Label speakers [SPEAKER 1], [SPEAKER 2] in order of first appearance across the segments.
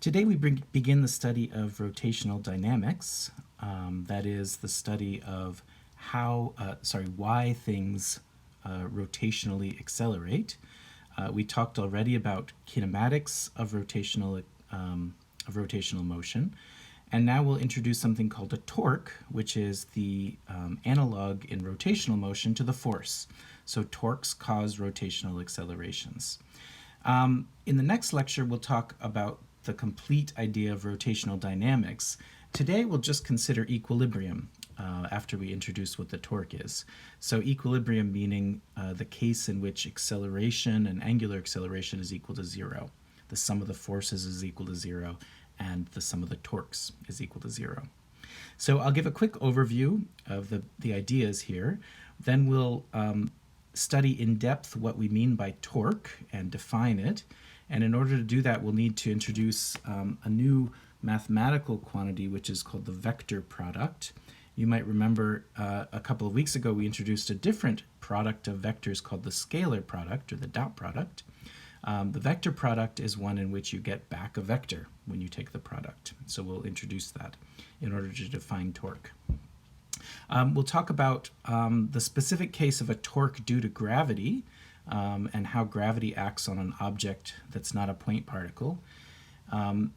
[SPEAKER 1] Today we begin the study of rotational dynamics. That is the study of why things rotationally accelerate. We talked already about kinematics of rotational motion, and now we'll introduce something called a torque, which is the analog in rotational motion to the force. So torques cause rotational accelerations. In the next lecture, we'll talk about the complete idea of rotational dynamics. Today, we'll just consider equilibrium after we introduce what the torque is. So equilibrium meaning the case in which acceleration and angular acceleration is equal to zero. The sum of the forces is equal to zero, and the sum of the torques is equal to zero. So I'll give a quick overview of the ideas here. Then we'll study in depth what we mean by torque and define it. And in order to do that, we'll need to introduce a new mathematical quantity, which is called the vector product. You might remember a couple of weeks ago we introduced a different product of vectors called the scalar product, or the dot product. The vector product is one in which you get back a vector when you take the product. So we'll introduce that in order to define torque. We'll talk about the specific case of a torque due to gravity, and how gravity acts on an object that's not a point particle.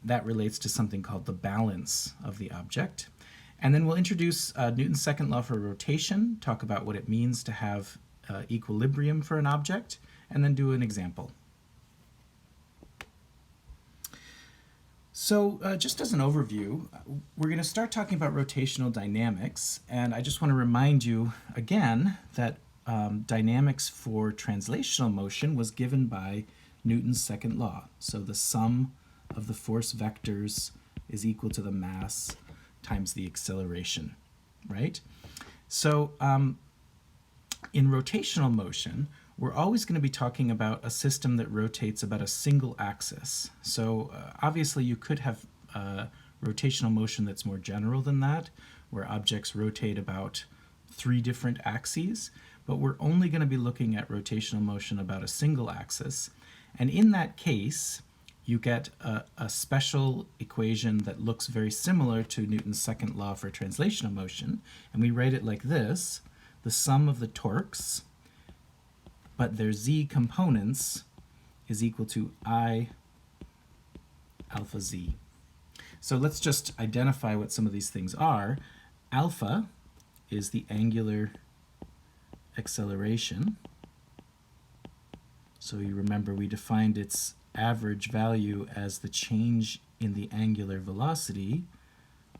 [SPEAKER 1] That relates to something called the balance of the object. And then we'll introduce Newton's second law for rotation, talk about what it means to have equilibrium for an object, and then do an example. So just as an overview, we're going to start talking about rotational dynamics, and I just want to remind you again that dynamics for translational motion was given by Newton's second law. So the sum of the force vectors is equal to the mass times the acceleration, right? So in rotational motion, we're always going to be talking about a system that rotates about a single axis. So obviously you could have rotational motion that's more general than that, where objects rotate about 3 different axes, but we're only going to be looking at rotational motion about a single axis. And in that case, you get a special equation that looks very similar to Newton's second law for translational motion, and we write it like this: the sum of the torques, but their z components, is equal to I alpha z. So let's just identify what some of these things are. Alpha is the angular acceleration. So you remember we defined its average value as the change in the angular velocity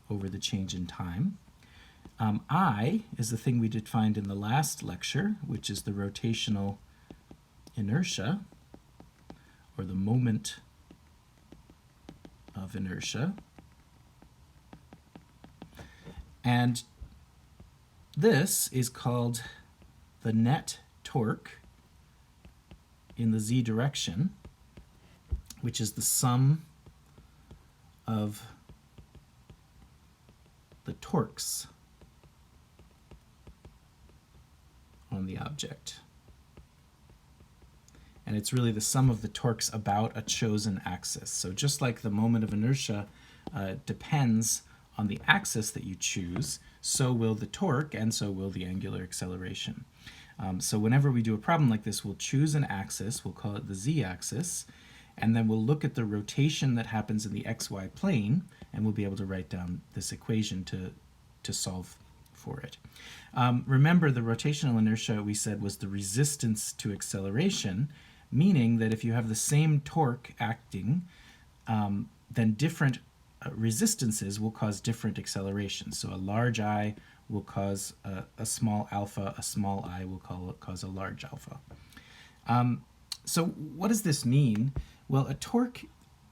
[SPEAKER 1] over the change in time. I is the thing we defined in the last lecture, which is the rotational inertia, or the moment of inertia. And this is called the net torque in the z direction, which is the sum of the torques on the object. And it's really the sum of the torques about a chosen axis. So just like the moment of inertia depends on the axis that you choose, so will the torque, and so will the angular acceleration. So whenever we do a problem like this, we'll choose an axis, we'll call it the z-axis, and then we'll look at the rotation that happens in the xy plane, and we'll be able to write down this equation to solve for it. Remember, the rotational inertia we said was the resistance to acceleration, meaning that if you have the same torque acting, then different resistances will cause different accelerations. So a large I will cause a small alpha, a small I will cause a large alpha. So what does this mean? Well, a torque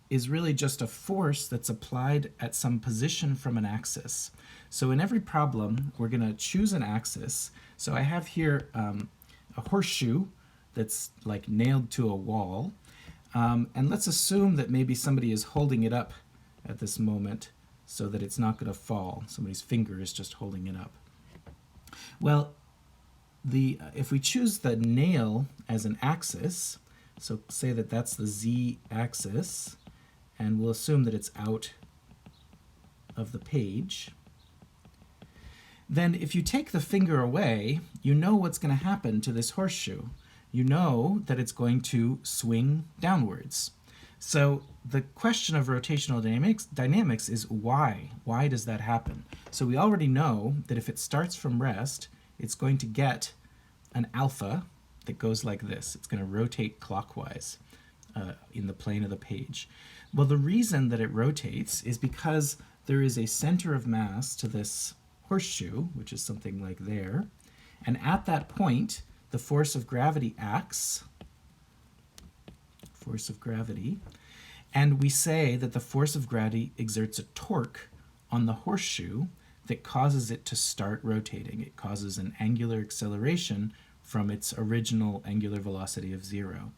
[SPEAKER 1] is really just a force that's applied at some position from an axis. So in every problem, we're going to choose an axis. So I have here a horseshoe that's like nailed to a wall. And let's assume that maybe somebody is holding it up at this moment so that it's not going to fall. Somebody's finger is just holding it up. Well, if we choose the nail as an axis, so say that that's the z-axis, and we'll assume that it's out of the page, then if you take the finger away, you know what's going to happen to this horseshoe. You know that it's going to swing downwards. So the question of rotational dynamics is why? Why does that happen? So we already know that if it starts from rest, it's going to get an alpha that goes like this. It's going to rotate clockwise in the plane of the page. Well, the reason that it rotates is because there is a center of mass to this horseshoe, which is something like there, and at that point, the force of gravity acts, and we say that the force of gravity exerts a torque on the horseshoe that causes it to start rotating. It causes an angular acceleration from its original angular velocity of 0.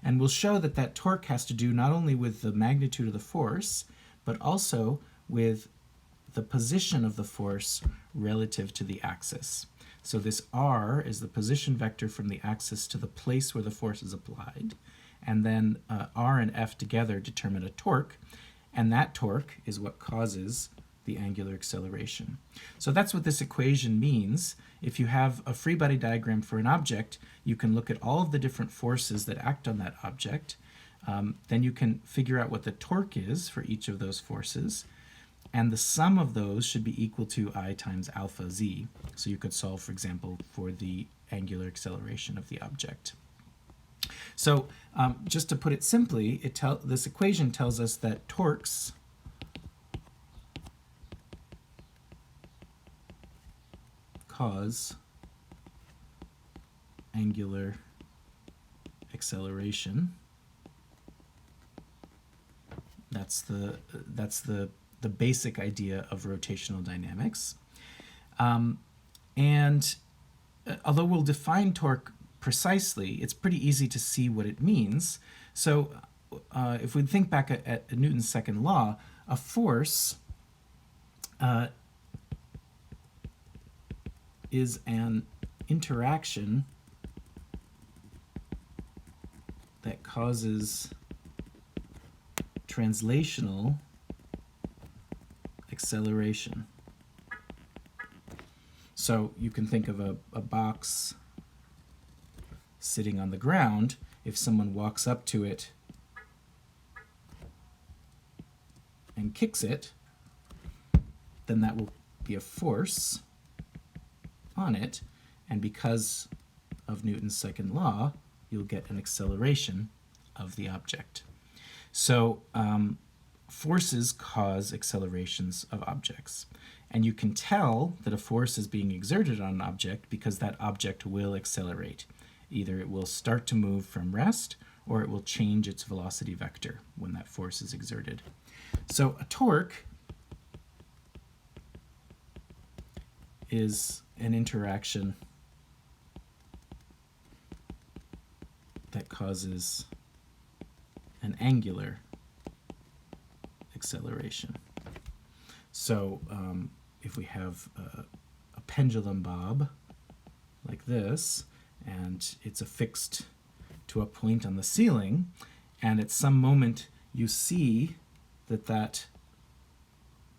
[SPEAKER 1] And we'll show that that torque has to do not only with the magnitude of the force, but also with the position of the force relative to the axis. So this r is the position vector from the axis to the place where the force is applied, and then r and f together determine a torque, and that torque is what causes the angular acceleration. So that's what this equation means. If you have a free body diagram for an object, you can look at all of the different forces that act on that object. Then you can figure out what the torque is for each of those forces, and the sum of those should be equal to I times alpha z. So you could solve, for example, for the angular acceleration of the object. So just to put it simply, this equation tells us that torques cause angular acceleration. That's the basic idea of rotational dynamics. And although we'll define torque precisely, it's pretty easy to see what it means. So if we think back at Newton's second law, a force is an interaction that causes translational acceleration. So you can think of a box sitting on the ground. If someone walks up to it and kicks it, then that will be a force on it, and because of Newton's second law, you'll get an acceleration of the object. So forces cause accelerations of objects, and you can tell that a force is being exerted on an object because that object will accelerate. Either it will start to move from rest, or it will change its velocity vector when that force is exerted. So a torque is an interaction that causes an angular acceleration. So if we have a pendulum bob like this, and it's affixed to a point on the ceiling, and at some moment you see that that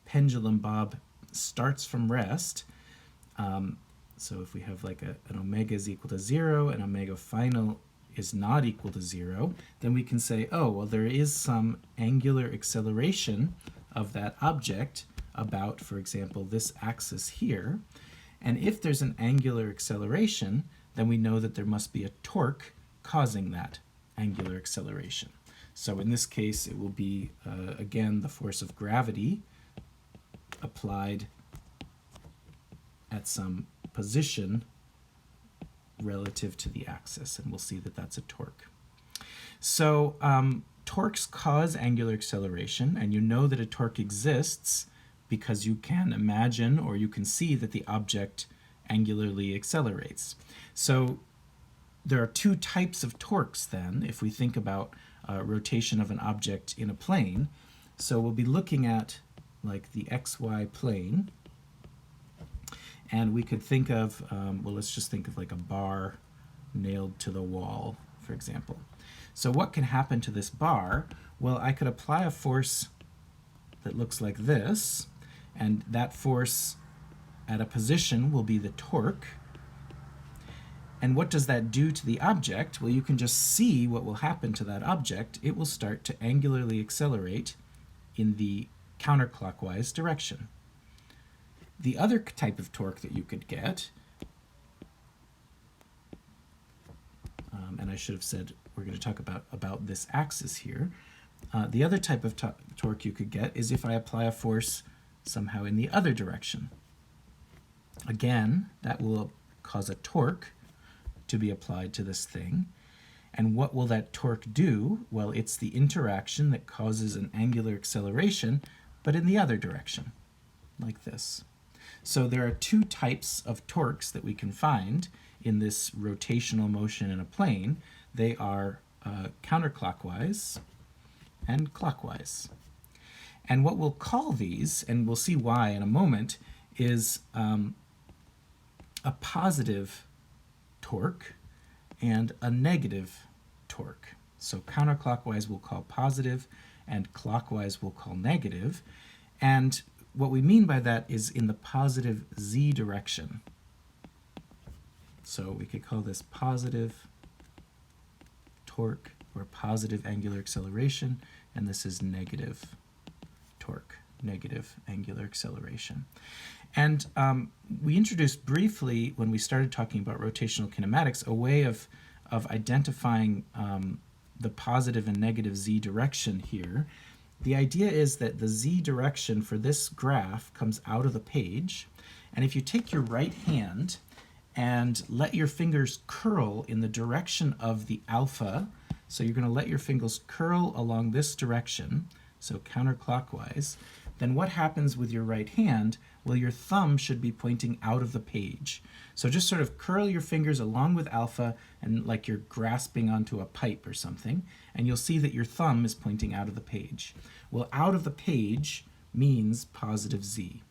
[SPEAKER 1] pendulum bob starts from rest. So if we have like an omega is equal to 0 and omega final is not equal to 0, then we can say, oh, well, there is some angular acceleration of that object about, for example, this axis here. And if there's an angular acceleration, then we know that there must be a torque causing that angular acceleration. So in this case, it will be, again, the force of gravity applied at some position relative to the axis, and we'll see that that's a torque. So torques cause angular acceleration, and you know that a torque exists because you can imagine or you can see that the object angularly accelerates. So there are two types of torques then, if we think about rotation of an object in a plane. So we'll be looking at like the xy plane, and we could think of, well, let's just think of like a bar nailed to the wall, for example. So what can happen to this bar? Well, I could apply a force that looks like this, and that force at a position will be the torque. And what does that do to the object? Well, you can just see what will happen to that object. It will start to angularly accelerate in the counterclockwise direction. The other type of torque that you could get, and I should have said we're going to talk about this axis here. The other type of torque you could get is if I apply a force somehow in the other direction. Again, that will cause a torque to be applied to this thing. And what will that torque do? Well, it's the interaction that causes an angular acceleration, but in the other direction, like this. So there are two types of torques that we can find in this rotational motion in a plane. They are counterclockwise and clockwise. And what we'll call these, and we'll see why in a moment, is a positive torque and a negative torque. So counterclockwise we'll call positive and clockwise we'll call negative. And what we mean by that is in the positive z direction. So we could call this positive torque or positive angular acceleration, and this is negative torque, negative angular acceleration. And we introduced briefly, when we started talking about rotational kinematics, a way of identifying the positive and negative z direction here. The idea is that the z direction for this graph comes out of the page, and if you take your right hand and let your fingers curl in the direction of the alpha, so you're going to let your fingers curl along this direction, so counterclockwise, then what happens with your right hand? Well, your thumb should be pointing out of the page. So just sort of curl your fingers along with alpha and like you're grasping onto a pipe or something, and you'll see that your thumb is pointing out of the page. Well, out of the page means positive z.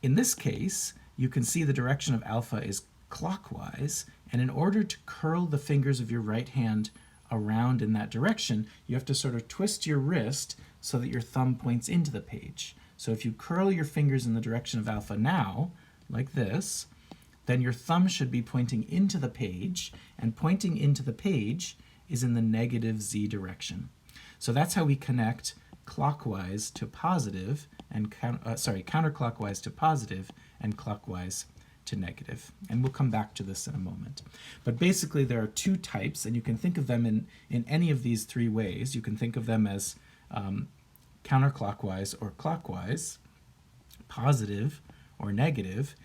[SPEAKER 1] In this case, you can see the direction of alpha is clockwise, and in order to curl the fingers of your right hand around in that direction, you have to sort of twist your wrist so that your thumb points into the page. So if you curl your fingers in the direction of alpha now, like this, then your thumb should be pointing into the page, and pointing into the page is in the negative z direction. So that's how we connect clockwise to positive and counterclockwise to positive and clockwise to negative. And we'll come back to this in a moment. But basically there are two types, and you can think of them in any of these three ways. You can think of them as counterclockwise or clockwise, positive or negative,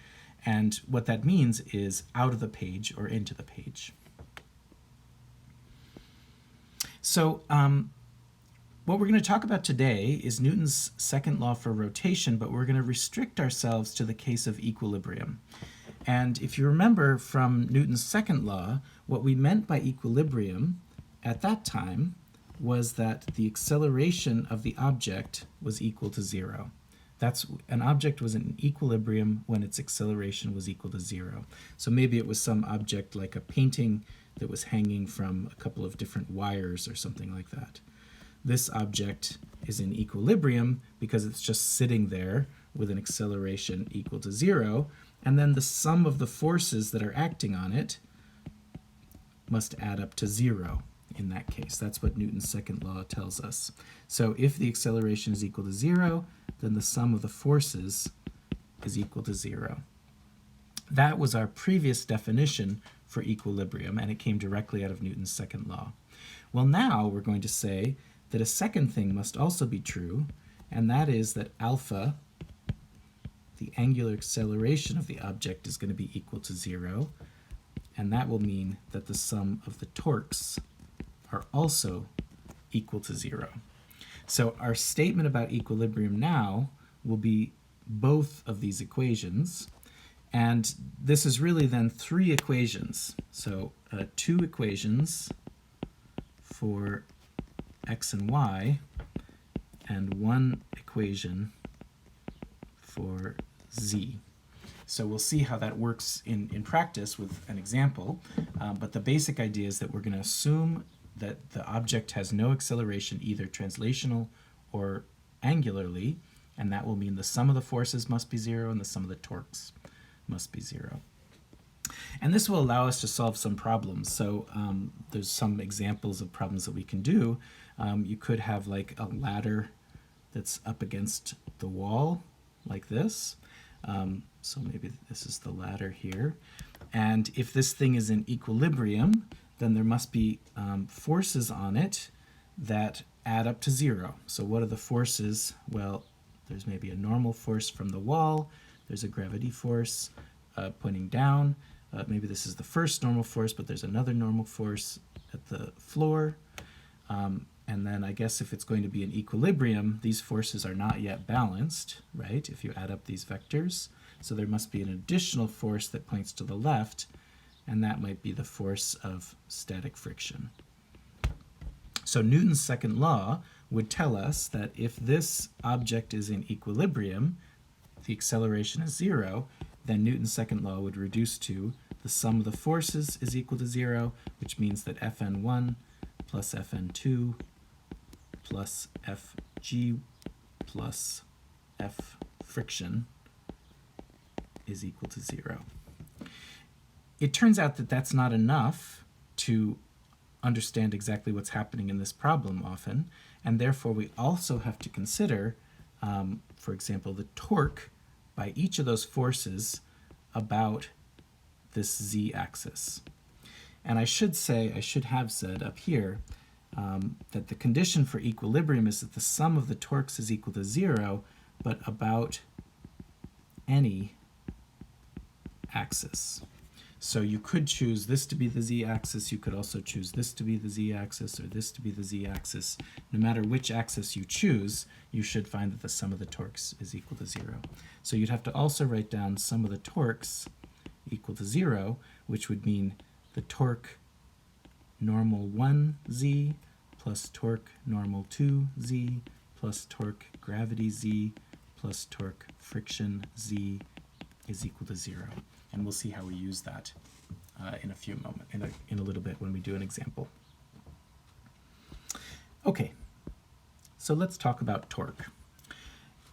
[SPEAKER 1] and what that means is out of the page or into the page. So what we're going to talk about today is Newton's second law for rotation, but we're going to restrict ourselves to the case of equilibrium. And if you remember from Newton's second law, what we meant by equilibrium at that time was that the acceleration of the object was equal to zero. An object was in equilibrium when its acceleration was equal to zero. So maybe it was some object like a painting that was hanging from a couple of different wires or something like that. This object is in equilibrium because it's just sitting there with an acceleration equal to zero, and then the sum of the forces that are acting on it must add up to zero in that case. That's what Newton's second law tells us. So if the acceleration is equal to zero, then the sum of the forces is equal to zero. That was our previous definition for equilibrium, and it came directly out of Newton's second law. Well, now we're going to say that a second thing must also be true, and that is that alpha, the angular acceleration of the object, is going to be equal to zero, and that will mean that the sum of the torques are also equal to zero. So our statement about equilibrium now will be both of these equations, and this is really then three equations. So two equations for x and y, and one equation for z. So we'll see how that works in practice with an example, but the basic idea is that we're going to assume that the object has no acceleration, either translational or angularly, and that will mean the sum of the forces must be 0 and the sum of the torques must be 0. And this will allow us to solve some problems. So there's some examples of problems that we can do. You could have like a ladder that's up against the wall like this. So maybe this is the ladder here. And if this thing is in equilibrium, then there must be forces on it that add up to 0. So what are the forces? Well, there's maybe a normal force from the wall. There's a gravity force pointing down. Maybe this is the first normal force, but there's another normal force at the floor. And then I guess if it's going to be in equilibrium, these forces are not yet balanced, right, if you add up these vectors. So there must be an additional force that points to the left, and that might be the force of static friction. So Newton's second law would tell us that if this object is in equilibrium, the acceleration is 0, then Newton's second law would reduce to the sum of the forces is equal to 0, which means that Fn1 plus Fn2 plus Fg plus F friction is equal to 0. It turns out that that's not enough to understand exactly what's happening in this problem often, and therefore we also have to consider, for example, the torque by each of those forces about this z-axis. And I should have said up here that the condition for equilibrium is that the sum of the torques is equal to 0, but about any axis. So you could choose this to be the z-axis, you could also choose this to be the z-axis, or this to be the z-axis. No matter which axis you choose, you should find that the sum of the torques is equal to 0. So you'd have to also write down sum of the torques equal to 0, which would mean the torque normal 1z plus torque normal 2z plus torque gravity z plus torque friction z is equal to 0. And we'll see how we use that in a few moments, in a little bit when we do an example. Okay, so let's talk about torque.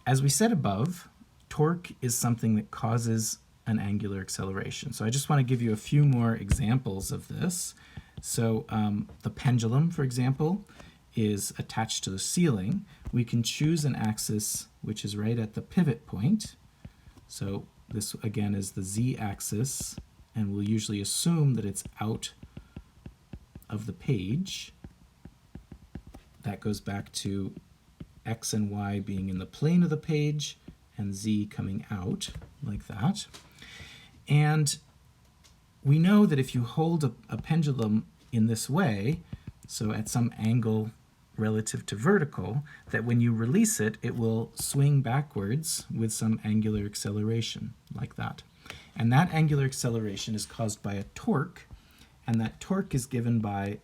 [SPEAKER 1] As we said above, torque is something that causes an angular acceleration. So I just want to give you a few more examples of this. So the pendulum, for example, is attached to the ceiling. We can choose an axis which is right at the pivot point. So this, again, is the z-axis, and we'll usually assume that it's out of the page. That goes back to x and y being in the plane of the page, and z coming out, like that. And we know that if you hold a pendulum in this way, so at some angle relative to vertical, that when you release it, it will swing backwards with some angular acceleration, like that. And that angular acceleration is caused by a torque, and that torque is given by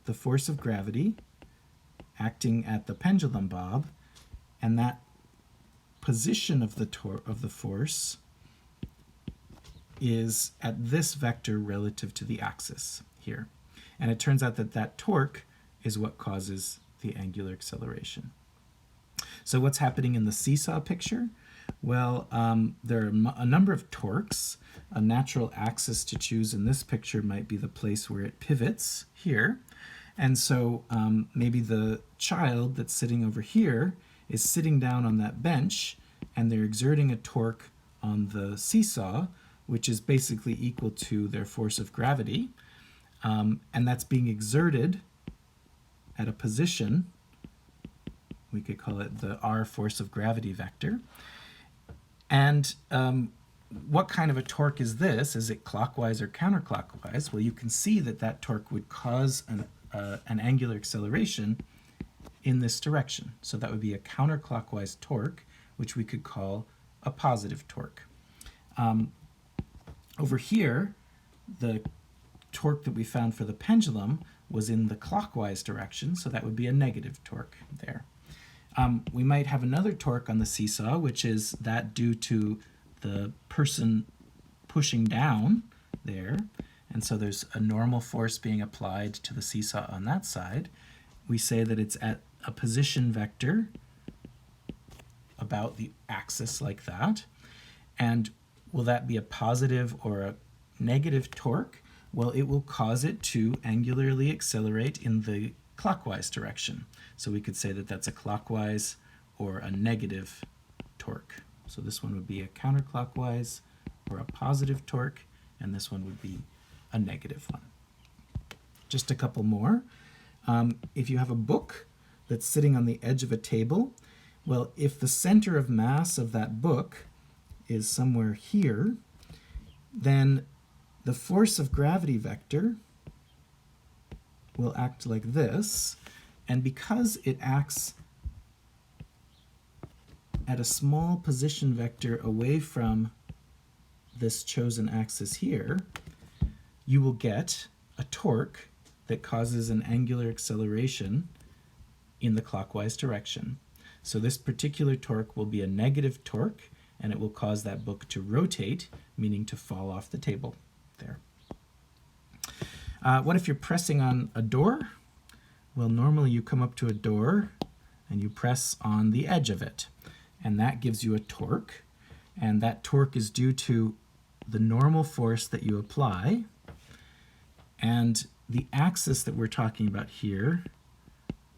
[SPEAKER 1] the force of gravity acting at the pendulum bob, and that position of the force is at this vector relative to the axis here. And it turns out that that torque is what causes the angular acceleration. So what's happening in the seesaw picture? Well, there are a number of torques. A natural axis to choose in this picture might be the place where it pivots here. And so maybe the child that's sitting over here is sitting down on that bench, and they're exerting a torque on the seesaw, which is basically equal to their force of gravity. And that's being exerted at a position, we could call it the r force of gravity vector. And what kind of a torque is this? Is it clockwise or counterclockwise? Well, you can see that that torque would cause an angular acceleration in this direction. So that would be a counterclockwise torque, which we could call a positive torque. Over here, the torque that we found for the pendulum was in the clockwise direction, so that would be a negative torque there. We might have another torque on the seesaw, which is that due to the person pushing down there, and so there's a normal force being applied to the seesaw on that side. We say that it's at a position vector about the axis like that. And will that be a positive or a negative torque? Well, it will cause it to angularly accelerate in the clockwise direction. So we could say that that's a clockwise or a negative torque. So this one would be a counterclockwise or a positive torque, and this one would be a negative one. Just a couple more. If you have a book that's sitting on the edge of a table, well, if the center of mass of that book is somewhere here, then the force of gravity vector will act like this, and because it acts at a small position vector away from this chosen axis here, you will get a torque that causes an angular acceleration in the clockwise direction. So this particular torque will be a negative torque, and it will cause that book to rotate, meaning to fall off the table there. What if you're pressing on a door? Well, normally you come up to a door and you press on the edge of it, and that gives you a torque, and that torque is due to the normal force that you apply, and the axis that we're talking about here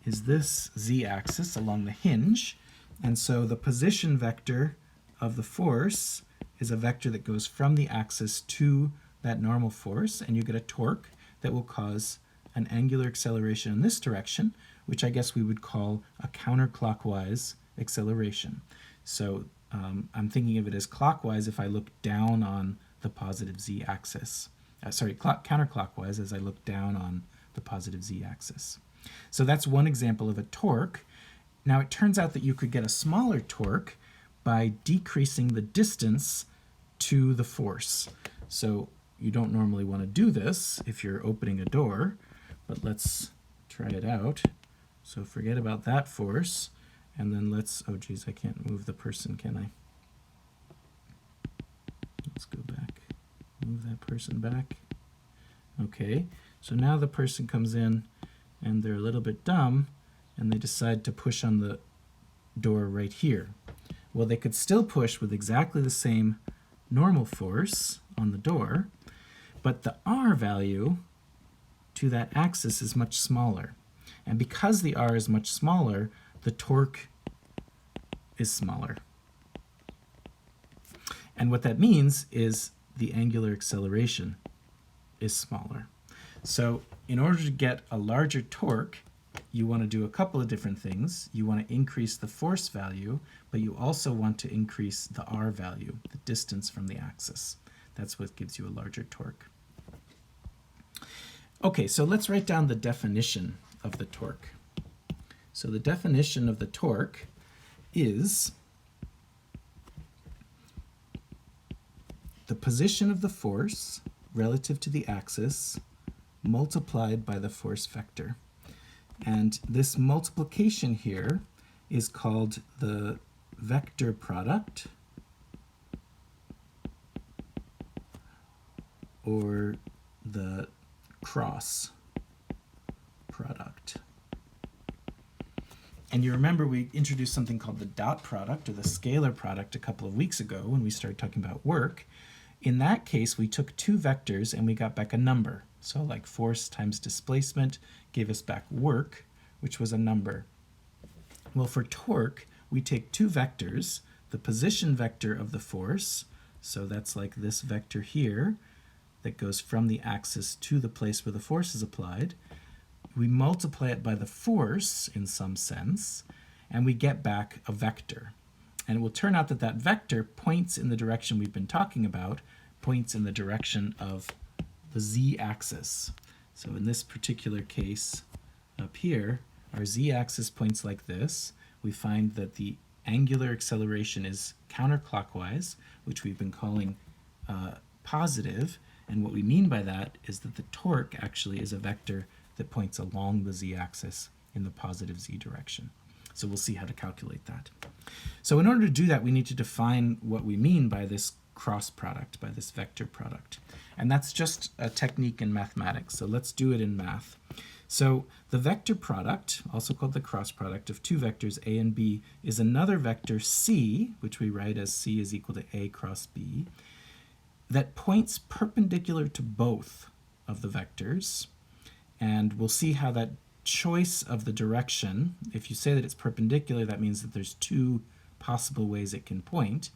[SPEAKER 1] is this z-axis along the hinge, and so the position vector of the force is a vector that goes from the axis to that normal force, and you get a torque that will cause an angular acceleration in this direction, which I guess we would call a counterclockwise acceleration. So I'm thinking of it as clockwise if I look down on the positive z-axis. Counterclockwise as I look down on the positive z-axis. So that's one example of a torque. Now it turns out that you could get a smaller torque by decreasing the distance to the force. So you don't normally want to do this if you're opening a door, but let's try it out. So forget about that force, and then let's, oh geez, I can't move the person, can I? Let's go back, move that person back. Okay, so now the person comes in and they're a little bit dumb and they decide to push on the door right here. Well, they could still push with exactly the same normal force on the door, but the R value to that axis is much smaller. And because the R is much smaller, the torque is smaller. And what that means is the angular acceleration is smaller. So in order to get a larger torque, you want to do a couple of different things. You want to increase the force value, but you also want to increase the R value, the distance from the axis. That's what gives you a larger torque. Okay, so let's write down the definition of the torque. So the definition of the torque is the position of the force relative to the axis multiplied by the force vector. And this multiplication here is called the vector product, or the cross product. And you remember we introduced something called the dot product or the scalar product a couple of weeks ago when we started talking about work. In that case, we took two vectors and we got back a number. So like force times displacement gave us back work, which was a number. Well, for torque, we take two vectors, the position vector of the force, so that's like this vector here that goes from the axis to the place where the force is applied. We multiply it by the force in some sense, and we get back a vector. And it will turn out that that vector points in the direction we've been talking about, points in the direction of the z-axis. So in this particular case up here, our z-axis points like this. We find that the angular acceleration is counterclockwise, which we've been calling positive. And what we mean by that is that the torque actually is a vector that points along the z-axis in the positive z direction. So we'll see how to calculate that. So in order to do that, we need to define what we mean by this cross product, by this vector product. And that's just a technique in mathematics, so let's do it in math. So the vector product, also called the cross product of two vectors a and b, is another vector c, which we write as c is equal to a cross b, that points perpendicular to both of the vectors. And we'll see how that choice of the direction, if you say that it's perpendicular, that means that there's two possible ways it can point.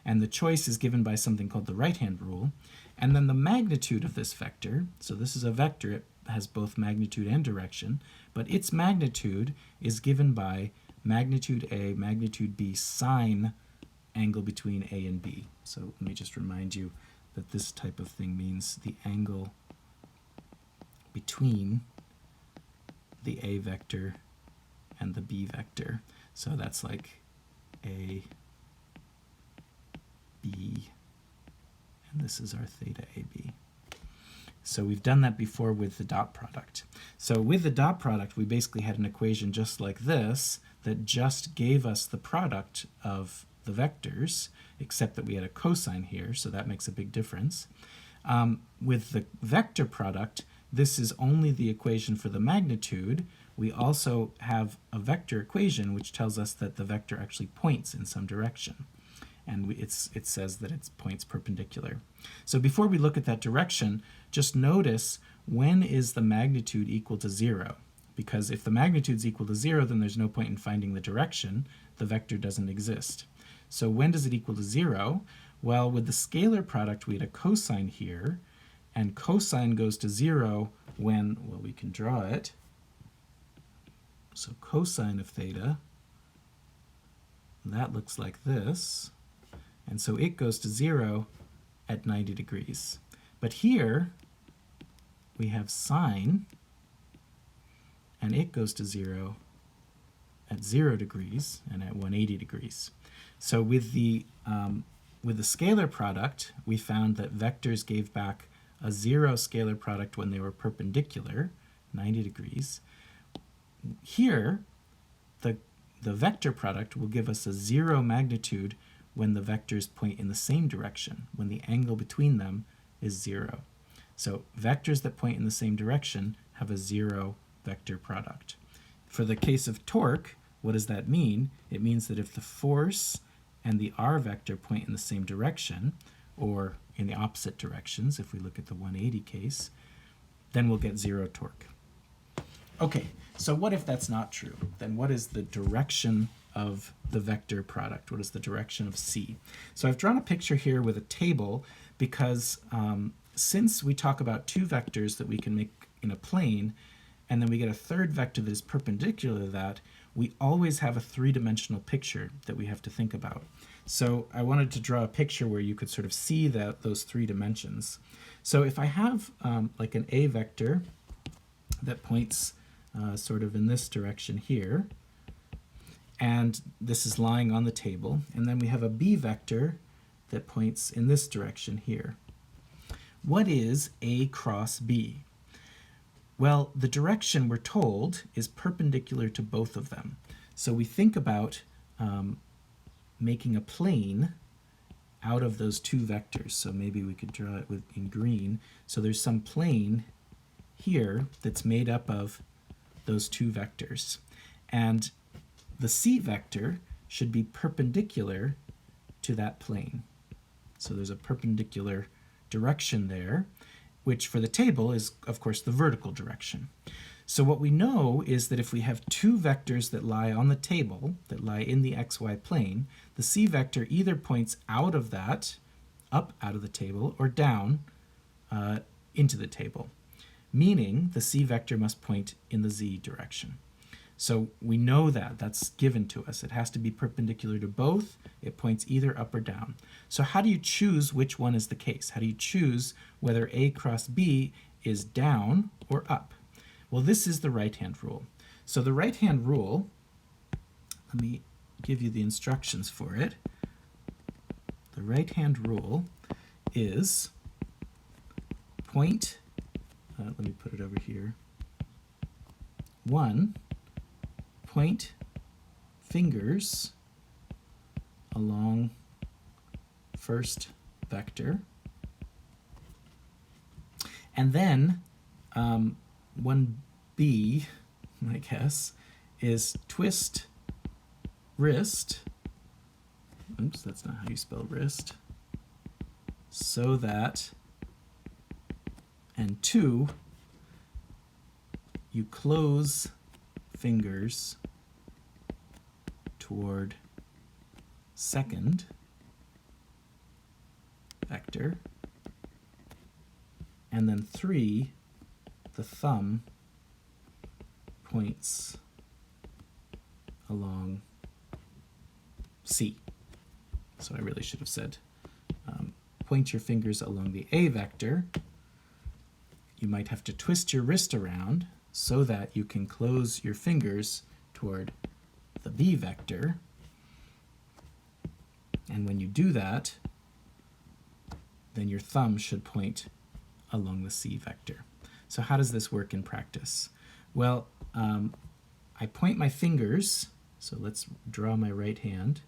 [SPEAKER 1] And the choice is given by something called the right-hand rule. And then the magnitude of this vector, so this is a vector, it has both magnitude and direction, but its magnitude is given by magnitude A, magnitude B, sine angle between A and B. So let me just remind you that this type of thing means the angle between the A vector and the B vector. So that's like A, B, and this is our theta AB. So we've done that before with the dot product. So with the dot product, we basically had an equation just like this that just gave us the product of the vectors, except that we had a cosine here, so that makes a big difference. With the vector product, this is only the equation for the magnitude. We also have a vector equation which tells us that the vector actually points in some direction. And it says that it points perpendicular. So before we look at that direction, just notice when is the magnitude equal to 0? Because if the magnitude is equal to 0, then there's no point in finding the direction. The vector doesn't exist. So when does it equal to 0? Well, with the scalar product, we had a cosine here, and cosine goes to 0 when, well, we can draw it. So cosine of theta, that looks like this. And so it goes to 0 at 90 degrees. But here we have sine, and it goes to 0 at 0 degrees and at 180 degrees. So with the scalar product, we found that vectors gave back a 0 scalar product when they were perpendicular, 90 degrees. Here, the vector product will give us a 0 magnitude when the vectors point in the same direction, when the angle between them is 0. So vectors that point in the same direction have a 0 vector product. For the case of torque, what does that mean? It means that if the force and the r vector point in the same direction, or in the opposite directions, if we look at the 180 case, then we'll get 0 torque. Okay, so what if that's not true? Then what is the direction of the vector product? What is the direction of C? So I've drawn a picture here with a table because since we talk about two vectors that we can make in a plane, and then we get a third vector that is perpendicular to that, we always have a three-dimensional picture that we have to think about. So I wanted to draw a picture where you could sort of see those three dimensions. So if I have like an A vector that points sort of in this direction here, and this is lying on the table, and then we have a B vector that points in this direction here. What is A cross B? Well, the direction we're told is perpendicular to both of them. So we think about making a plane out of those two vectors. So maybe we could draw it in green. So there's some plane here that's made up of those two vectors. And the C vector should be perpendicular to that plane. So there's a perpendicular direction there, which for the table is, of course, the vertical direction. So what we know is that if we have two vectors that lie on the table, that lie in the xy plane, the C vector either points out of that, up out of the table, or down into the table, meaning the C vector must point in the z direction. So we know that, that's given to us. It has to be perpendicular to both. It points either up or down. So how do you choose which one is the case? How do you choose whether A cross B is down or up? Well, this is the right-hand rule. So the right-hand rule, let me give you the instructions for it. The right-hand rule is point, let me put it over here, 1, point fingers along first vector. And then 1b, I guess, is twist wrist. Oops, that's not how you spell wrist. So that, and 2, you close fingers toward second vector. And then 3, the thumb points along C. So I really should have said point your fingers along the A vector. You might have to twist your wrist around so that you can close your fingers toward the B vector. And when you do that, then your thumb should point along the C vector. So how does this work in practice? Well, I point my fingers, so let's draw my right hand.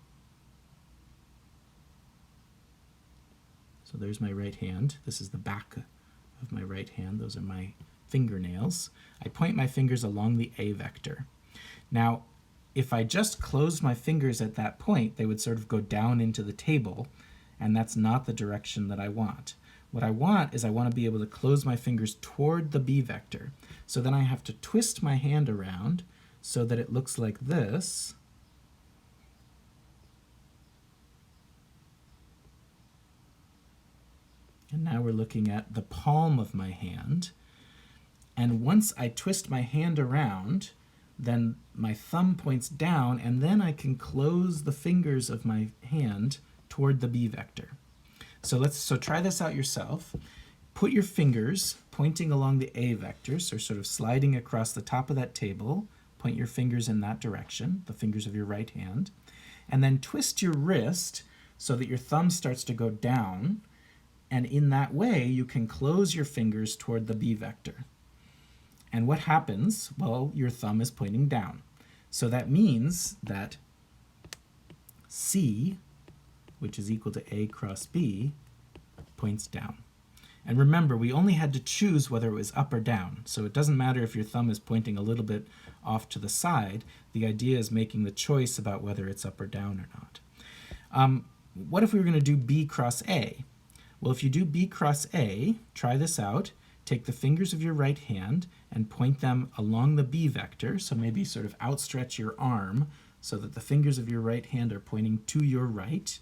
[SPEAKER 1] So there's my right hand. This is the back of my right hand. Those are my fingernails. I point my fingers along the A vector. Now, if I just closed my fingers at that point, they would sort of go down into the table, and that's not the direction that I want. What I want is I want to be able to close my fingers toward the B vector. So then I have to twist my hand around so that it looks like this. And now we're looking at the palm of my hand. And once I twist my hand around, then my thumb points down, and then I can close the fingers of my hand toward the B vector. So try this out yourself. Put your fingers pointing along the A vector, so sort of sliding across the top of that table. Point your fingers in that direction, the fingers of your right hand. And then twist your wrist so that your thumb starts to go down. And in that way, you can close your fingers toward the B vector. And what happens? Well, your thumb is pointing down. So that means that C, which is equal to A cross B, points down. And remember, we only had to choose whether it was up or down. So it doesn't matter if your thumb is pointing a little bit off to the side. The idea is making the choice about whether it's up or down or not. What if we were going to do B cross A? Well, if you do B cross A, try this out. Take the fingers of your right hand and point them along the B vector. So maybe sort of outstretch your arm so that the fingers of your right hand are pointing to your right.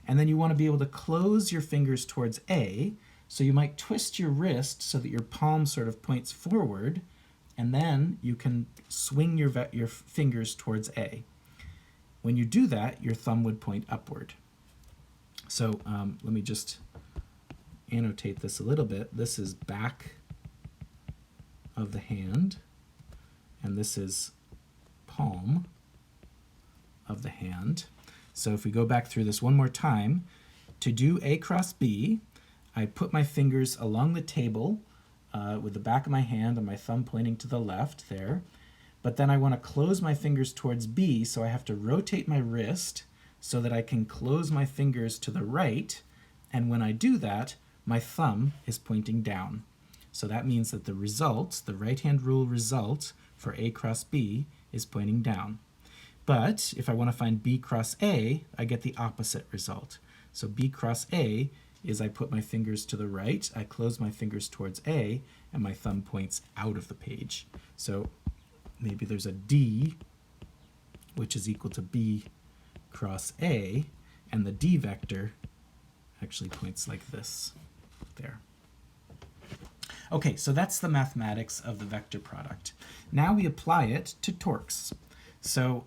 [SPEAKER 1] And then you want to be able to close your fingers towards A. So you might twist your wrist so that your palm sort of points forward, and then you can swing your fingers towards A. When you do that, your thumb would point upward. So let me just annotate this a little bit. This is back of the hand, and this is palm of the hand. So if we go back through this one more time, to do A cross B, I put my fingers along the table with the back of my hand and my thumb pointing to the left there. But then I want to close my fingers towards B, so I have to rotate my wrist so that I can close my fingers to the right. And when I do that, my thumb is pointing down. So that means that the result, the right-hand rule result for A cross B, is pointing down. But if I want to find B cross A, I get the opposite result. So B cross A is I put my fingers to the right, I close my fingers towards A, and my thumb points out of the page. So maybe there's a D, which is equal to B cross A, and the D vector actually points like this. There. Okay, so that's the mathematics of the vector product. Now we apply it to torques. So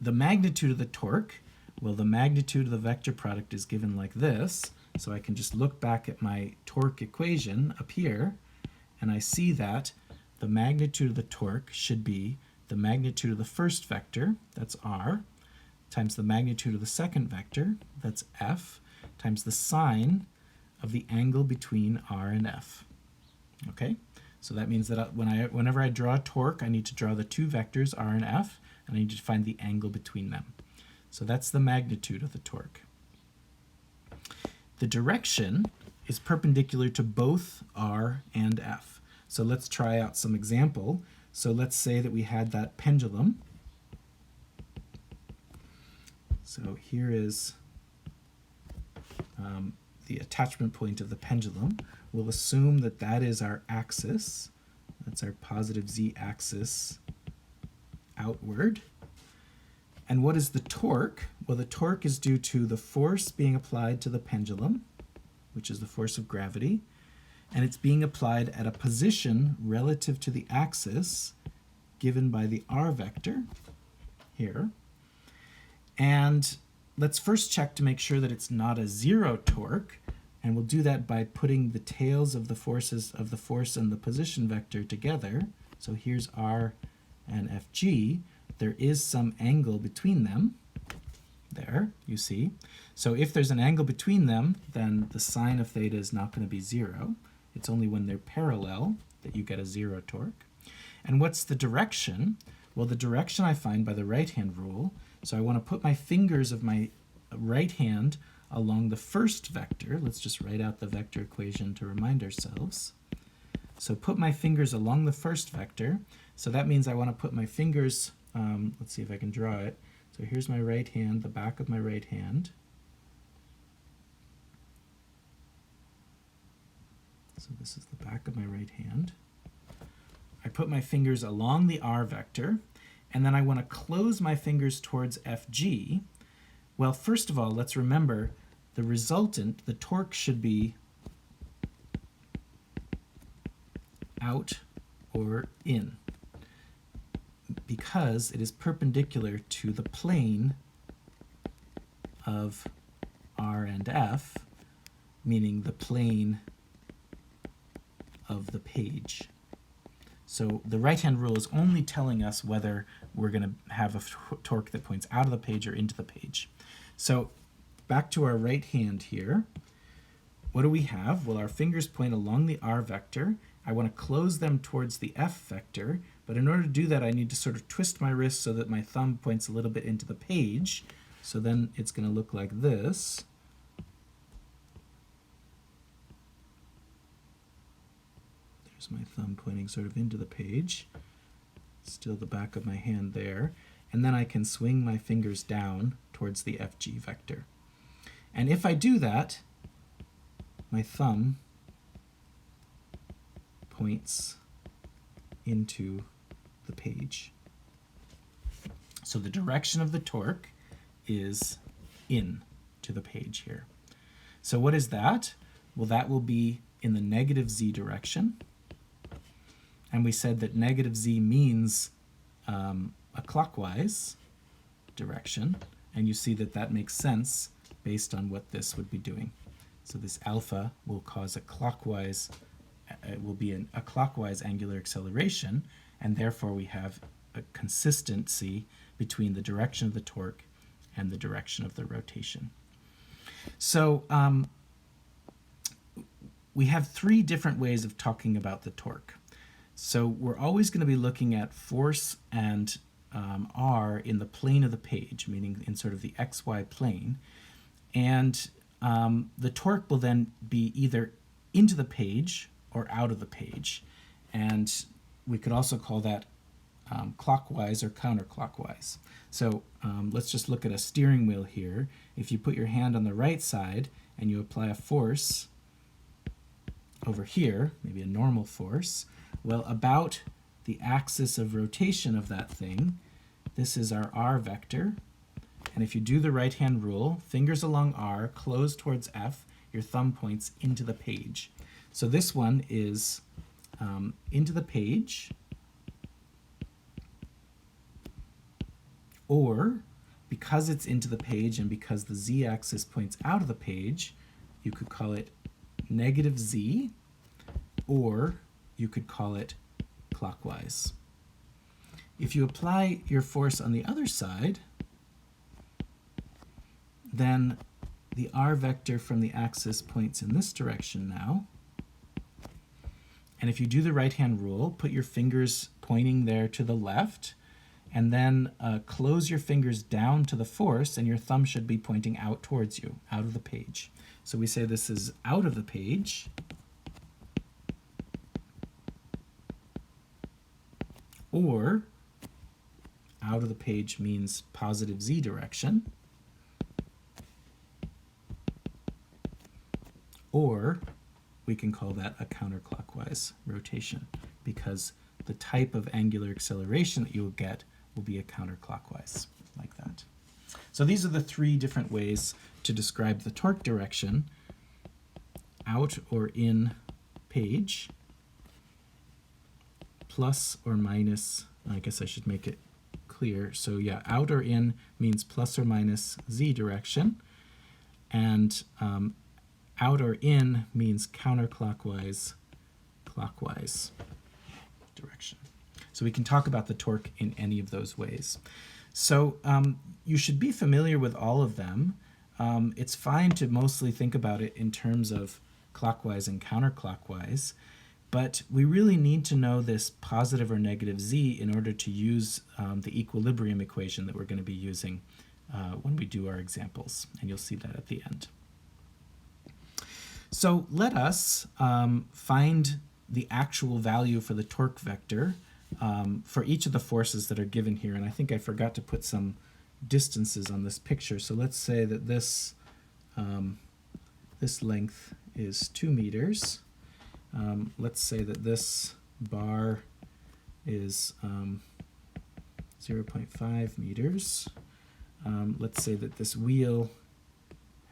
[SPEAKER 1] the magnitude of the torque, well, the magnitude of the vector product is given like this. So I can just look back at my torque equation up here, and I see that the magnitude of the torque should be the magnitude of the first vector, that's r, times the magnitude of the second vector, that's f, times the sine of the angle between r and f. Okay, so that means that whenever I draw a torque, I need to draw the two vectors r and f, and I need to find the angle between them. So that's the magnitude of the torque. the direction is perpendicular to both R and F. So let's try out some example. So let's say that we had that pendulum. So here is the attachment point of the pendulum. We'll assume that that is our axis. That's our positive z axis outward. And what is the torque? Well, the torque is due to the force being applied to the pendulum, which is the force of gravity, and it's being applied at a position relative to the axis given by the r vector here. And let's first check to make sure that it's not a zero torque, and we'll do that by putting the tails of the forces of the force and the position vector together. So here's r and fg. There is some angle between them. There, you see. So if there's an angle between them, then the sine of theta is not going to be zero. It's only when they're parallel that you get a zero torque. And what's the direction? Well, the direction I find by the right-hand rule. So I want to put my fingers of my right hand along the first vector. Let's just write out the vector equation to remind ourselves. So put my fingers along the first vector. So that means I want to put my fingers, let's see if I can draw it. So here's my right hand, the back of my right hand. So this is the back of my right hand. I put my fingers along the r vector, and then I want to close my fingers towards FG. Well, first of all, let's remember the resultant, the torque, should be out or in, because it is perpendicular to the plane of R and F, meaning the plane of the page. So the right-hand rule is only telling us whether we're going to have a torque that points out of the page or into the page. So back to our right hand here. What do we have? Well, our fingers point along the r vector. I want to close them towards the f vector, but in order to do that, I need to sort of twist my wrist so that my thumb points a little bit into the page. So then it's going to look like this. There's my thumb pointing sort of into the page. Still the back of my hand there. And then I can swing my fingers down towards the FG vector. And if I do that, my thumb points into the page. So the direction of the torque is in to the page here. So what is that? Well, that will be in the negative z direction. And we said that negative z means a clockwise direction. And you see that that makes sense based on what this would be doing. So this alpha will cause a clockwise, it will be a clockwise angular acceleration, and therefore we have a consistency between the direction of the torque and the direction of the rotation. So we have three different ways of talking about the torque. So we're always going to be looking at force and r in the plane of the page, meaning in sort of the xy plane. And the torque will then be either into the page or out of the page. And we could also call that clockwise or counterclockwise. So let's just look at a steering wheel here. If you put your hand on the right side and you apply a force over here, maybe a normal force, well, about the axis of rotation of that thing, this is our r vector. And if you do the right-hand rule, fingers along r, close towards f, your thumb points into the page. So this one is into the page, or because it's into the page and because the z-axis points out of the page, you could call it negative z, or you could call it clockwise. If you apply your force on the other side, then the r vector from the axis points in this direction now. And if you do the right-hand rule, put your fingers pointing there to the left, and then close your fingers down to the force, and your thumb should be pointing out towards you, out of the page. So we say this is out of the page, or out of the page means positive z direction, or we can call that a counterclockwise rotation, because the type of angular acceleration that you will get will be a counterclockwise, like that. So these are the three different ways to describe the torque direction: out or in page, plus or minus, I guess I should make it clear. So yeah, out or in means plus or minus z direction, and out or in means counterclockwise, clockwise direction. So we can talk about the torque in any of those ways. So you should be familiar with all of them. It's fine to mostly think about it in terms of clockwise and counterclockwise, but we really need to know this positive or negative z in order to use the equilibrium equation that we're going to be using when we do our examples, and you'll see that at the end. So let us find the actual value for the torque vector for each of the forces that are given here. And I think I forgot to put some distances on this picture. So let's say that this length is 2 meters. Let's say that this bar is 0.5 meters. Let's say that this wheel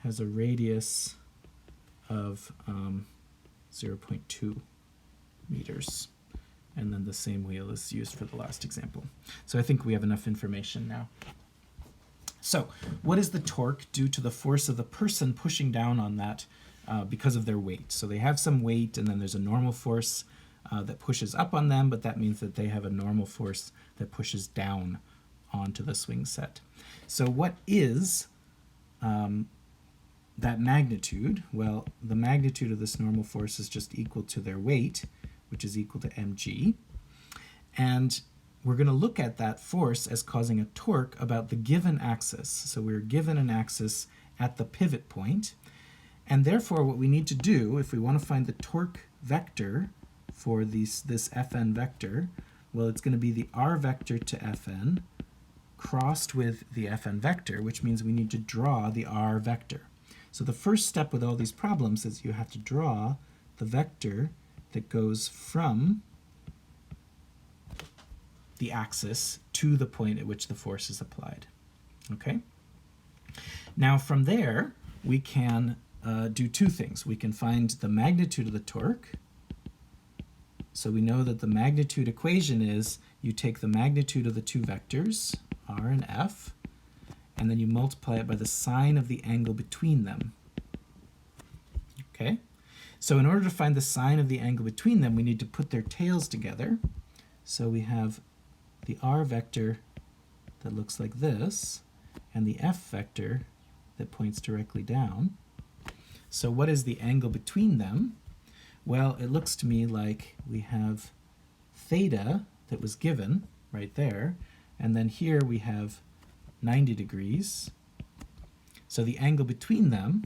[SPEAKER 1] has a radius of 0.2 meters. And then the same wheel is used for the last example. So I think we have enough information now. So what is the torque due to the force of the person pushing down on that because of their weight? So they have some weight, and then there's a normal force that pushes up on them, but that means that they have a normal force that pushes down onto the swing set. So what is that magnitude? Well, the magnitude of this normal force is just equal to their weight, which is equal to mg. And we're going to look at that force as causing a torque about the given axis. So we're given an axis at the pivot point. And therefore, what we need to do, if we want to find the torque vector for this Fn vector, well, it's going to be the r vector to Fn crossed with the Fn vector, which means we need to draw the r vector. So the first step with all these problems is you have to draw the vector that goes from the axis to the point at which the force is applied. Okay? Now from there, we can do two things. We can find the magnitude of the torque. So we know that the magnitude equation is you take the magnitude of the two vectors, r and f, and then you multiply it by the sine of the angle between them. Okay? So in order to find the sine of the angle between them, we need to put their tails together. So we have the r vector that looks like this, and the f vector that points directly down. So what is the angle between them? Well, it looks to me like we have theta that was given right there, and then here we have 90 degrees. So the angle between them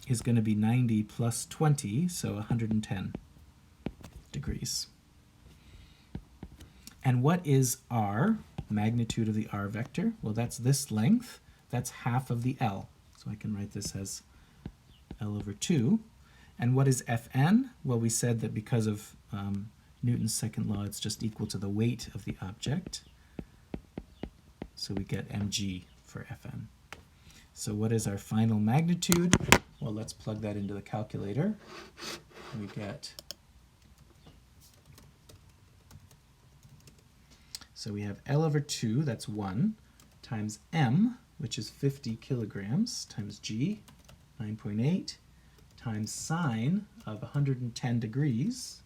[SPEAKER 1] is going to be 90 plus 20, so 110 degrees. And what is r, magnitude of the r vector? Well, that's this length. That's half of the L. So I can write this as L over 2. And what is Fn? Well, we said that because of Newton's second law, it's just equal to the weight of the object. So we get mg for Fn. So what is our final magnitude? Well, let's plug that into the calculator. We get, so we have L over 2, that's 1, times m, which is 50 kilograms, times g, 9.8, times sine of 110 degrees,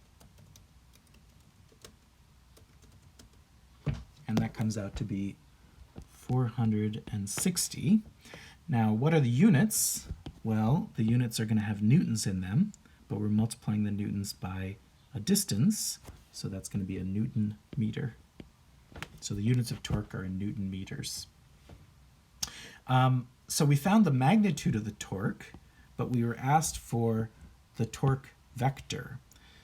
[SPEAKER 1] and that comes out to be 460. Now, what are the units? Well, the units are going to have newtons in them, but we're multiplying the newtons by a distance, so that's going to be a Newton meter. So the units of torque are in Newton meters. So we found the magnitude of the torque, but we were asked for the torque vector.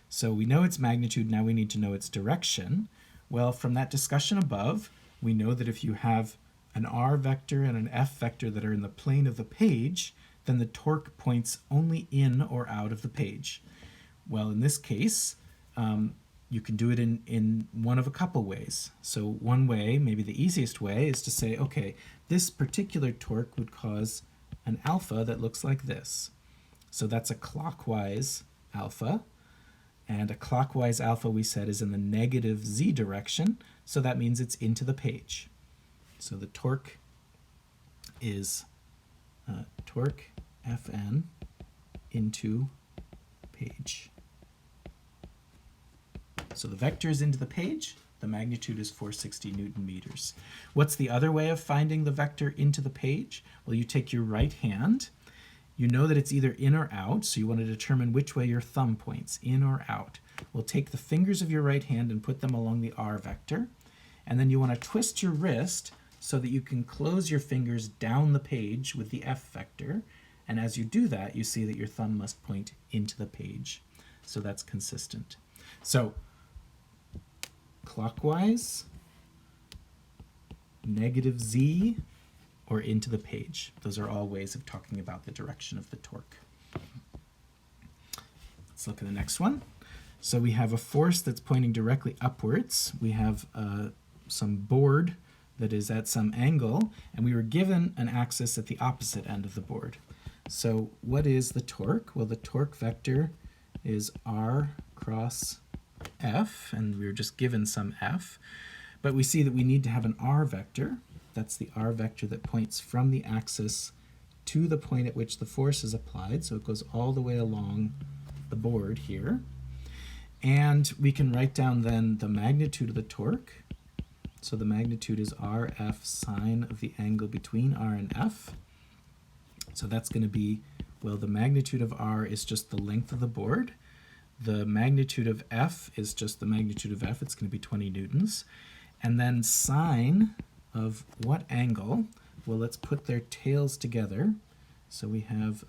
[SPEAKER 1] So we know its magnitude, now we need to know its direction. Well, from that discussion above, we know that if you have an r vector and an f vector that are in the plane of the page, then the torque points only in or out of the page. Well, in this case, you can do it in one of a couple ways. So one way, maybe the easiest way, is to say, okay, this particular torque would cause an alpha that looks like this. So that's a clockwise alpha. And a clockwise alpha, we said, is in the negative z direction. So that means it's into the page. So the torque is torque Fn into page. So the vector is into the page, the magnitude is 460 Newton meters. What's the other way of finding the vector into the page? Well, you take your right hand, you know that it's either in or out, so you want to determine which way your thumb points, in or out. We'll take the fingers of your right hand and put them along the r vector, and then you want to twist your wrist so that you can close your fingers down the page with the f vector, and as you do that, you see that your thumb must point into the page. So that's consistent. So clockwise, negative z, or into the page. Those are all ways of talking about the direction of the torque. Let's look at the next one. So we have a force that's pointing directly upwards. We have some board that is at some angle, and we were given an axis at the opposite end of the board. So what is the torque? Well, the torque vector is r cross f, and we were just given some f, but we see that we need to have an r vector. That's the r vector that points from the axis to the point at which the force is applied, so it goes all the way along the board here. And we can write down then the magnitude of the torque. So the magnitude is rf sine of the angle between r and f. So that's going to be, well, the magnitude of r is just the length of the board. The magnitude of f is just the magnitude of f. It's going to be 20 newtons. And then sine of what angle? Well, let's put their tails together. So we have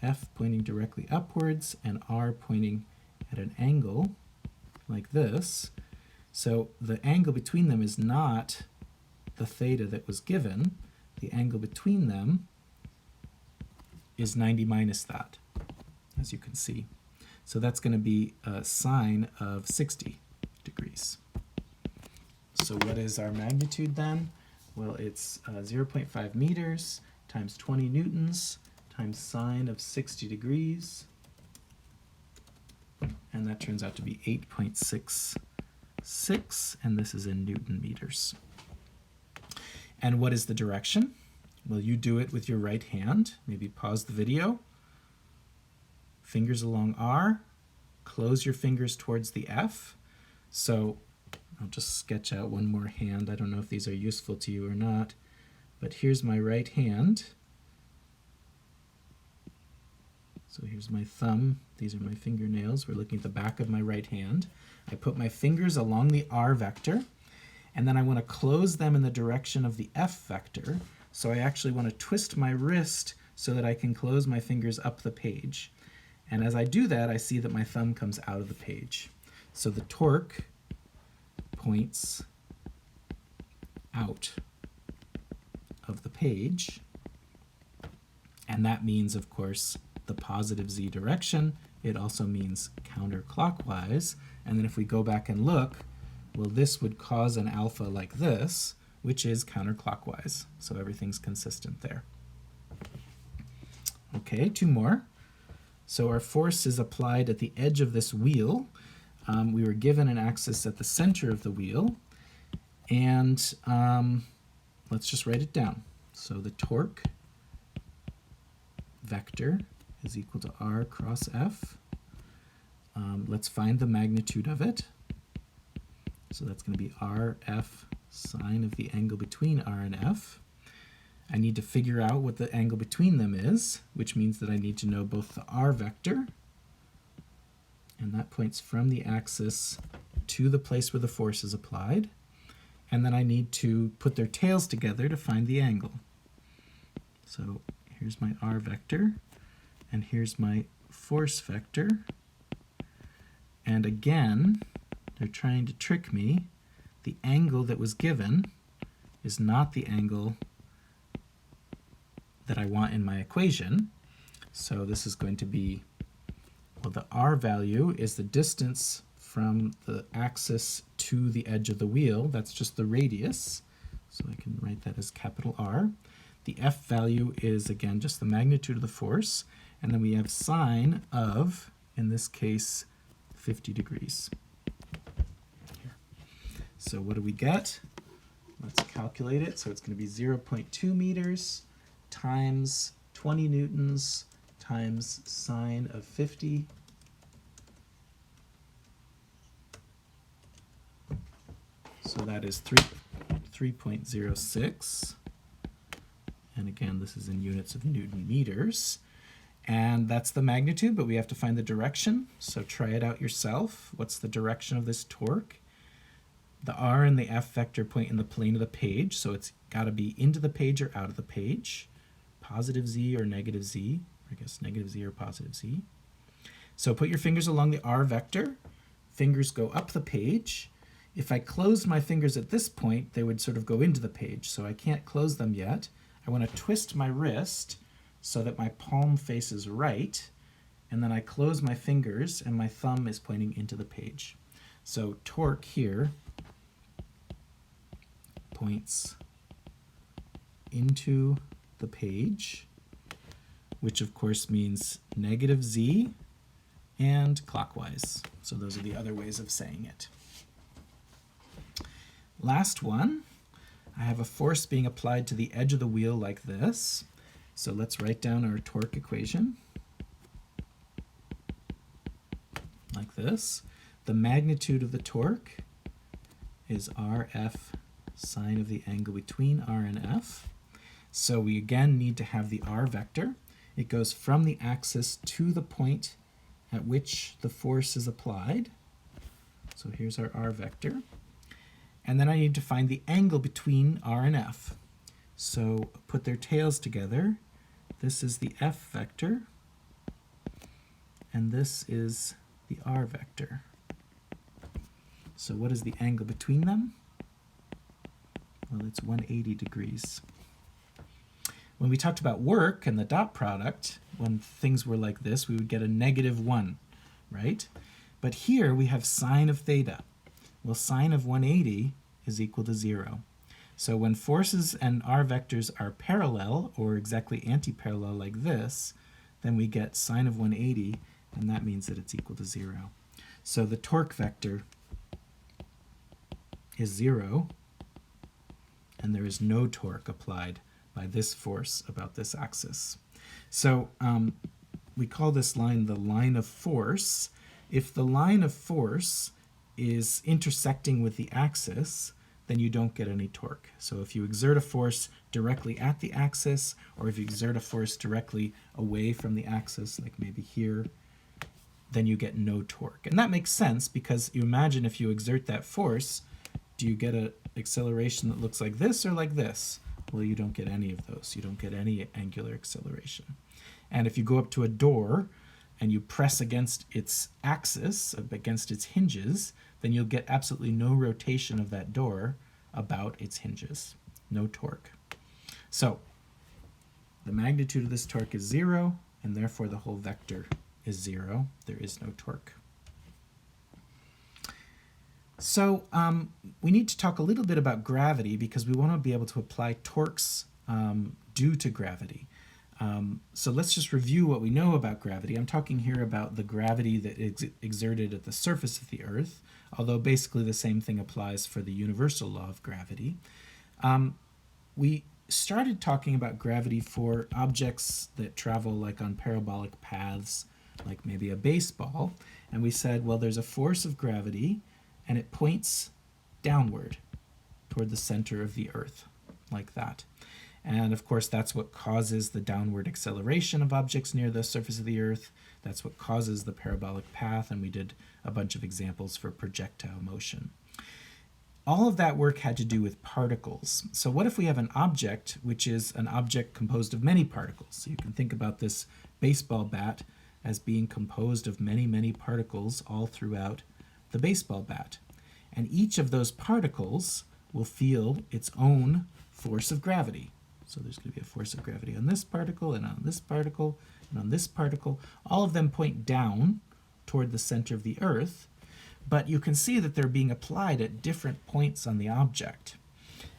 [SPEAKER 1] f pointing directly upwards and r pointing at an angle like this. So the angle between them is not the theta that was given. The angle between them is 90 minus that, as you can see. So that's going to be a sine of 60 degrees. So what is our magnitude then? Well, it's 0.5 meters times 20 newtons times sine of 60 degrees. And that turns out to be 8.66, and this is in Newton meters. And what is the direction? Well, you do it with your right hand. Maybe pause the video. Fingers along R. Close your fingers towards the F. So I'll just sketch out one more hand. I don't know if these are useful to you or not, but here's my right hand. So here's my thumb. These are my fingernails. We're looking at the back of my right hand. I put my fingers along the R vector, and then I want to close them in the direction of the F vector. So I actually want to twist my wrist so that I can close my fingers up the page. And as I do that, I see that my thumb comes out of the page. So the torque points out of the page, and that means, of course, the positive z direction. It also means counterclockwise, and then if we go back and look, well, this would cause an alpha like this, which is counterclockwise, so everything's consistent there. Okay, two more. So our force is applied at the edge of this wheel. We were given an axis at the center of the wheel, and let's just write it down. So the torque vector is equal to r cross f. Let's find the magnitude of it. So that's going to be rf sine of the angle between r and f. I need to figure out what the angle between them is, which means that I need to know both the r vector, and that points from the axis to the place where the force is applied, and then I need to put their tails together to find the angle. So here's my r vector, and here's my force vector. And again, they're trying to trick me. The angle that was given is not the angle that I want in my equation. So this is going to be, well, the r value is the distance from the axis to the edge of the wheel. That's just the radius. So I can write that as capital R. The F value is, again, just the magnitude of the force. And then we have sine of, in this case, 50 degrees. Here. So what do we get? Let's calculate it. So it's going to be 0.2 meters times 20 newtons times sine of 50. So that is 3.06. And again, this is in units of Newton meters. And that's the magnitude, but we have to find the direction. So try it out yourself. What's the direction of this torque? The r and the f vector point in the plane of the page, so it's got to be into the page or out of the page. Positive z or negative z. I guess negative z or positive z. So put your fingers along the r vector. Fingers go up the page. If I closed my fingers at this point, they would sort of go into the page, so I can't close them yet. I want to twist my wrist so that my palm faces right, and then I close my fingers and my thumb is pointing into the page. So torque here points into the page, which of course means negative z and clockwise. So those are the other ways of saying it. Last one, I have a force being applied to the edge of the wheel like this. So let's write down our torque equation like this. The magnitude of the torque is Rf sine of the angle between R and F. So we again need to have the R vector. It goes from the axis to the point at which the force is applied. So here's our R vector. And then I need to find the angle between R and F. So put their tails together. This is the F vector, and this is the R vector. So what is the angle between them? Well, it's 180 degrees. When we talked about work and the dot product, when things were like this, we would get a -1, right? But here we have sine of theta. Well, sine of 180 is equal to 0. So when forces and r vectors are parallel or exactly anti-parallel like this, then we get sine of 180, and that means that it's equal to 0. So the torque vector is 0, and there is no torque applied by this force about this axis. So we call this line the line of force. If the line of force is intersecting with the axis, then you don't get any torque. So if you exert a force directly at the axis, or if you exert a force directly away from the axis, like maybe here, then you get no torque. And that makes sense because you imagine if you exert that force, do you get an acceleration that looks like this or like this? Well, you don't get any of those. You don't get any angular acceleration. And if you go up to a door and you press against its axis, against its hinges, then you'll get absolutely no rotation of that door about its hinges, no torque. So the magnitude of this torque is 0, and therefore the whole vector is 0. There is no torque. So we need to talk a little bit about gravity because we want to be able to apply torques due to gravity. So let's just review what we know about gravity. I'm talking here about the gravity that is exerted at the surface of the Earth, although basically the same thing applies for the universal law of gravity. We started talking about gravity for objects that travel like on parabolic paths, like maybe a baseball, and we said, well, there's a force of gravity, and it points downward toward the center of the Earth, like that. And of course, that's what causes the downward acceleration of objects near the surface of the Earth. That's what causes the parabolic path, and we did a bunch of examples for projectile motion. all of that work had to do with particles. So what if we have an object, which is an object composed of many particles? So you can think about this baseball bat as being composed of many, many particles all throughout the baseball bat. And each of those particles will feel its own force of gravity. So there's going to be a force of gravity on this particle and on this particle and on this particle. All of them point down toward the center of the Earth, but you can see that they're being applied at different points on the object.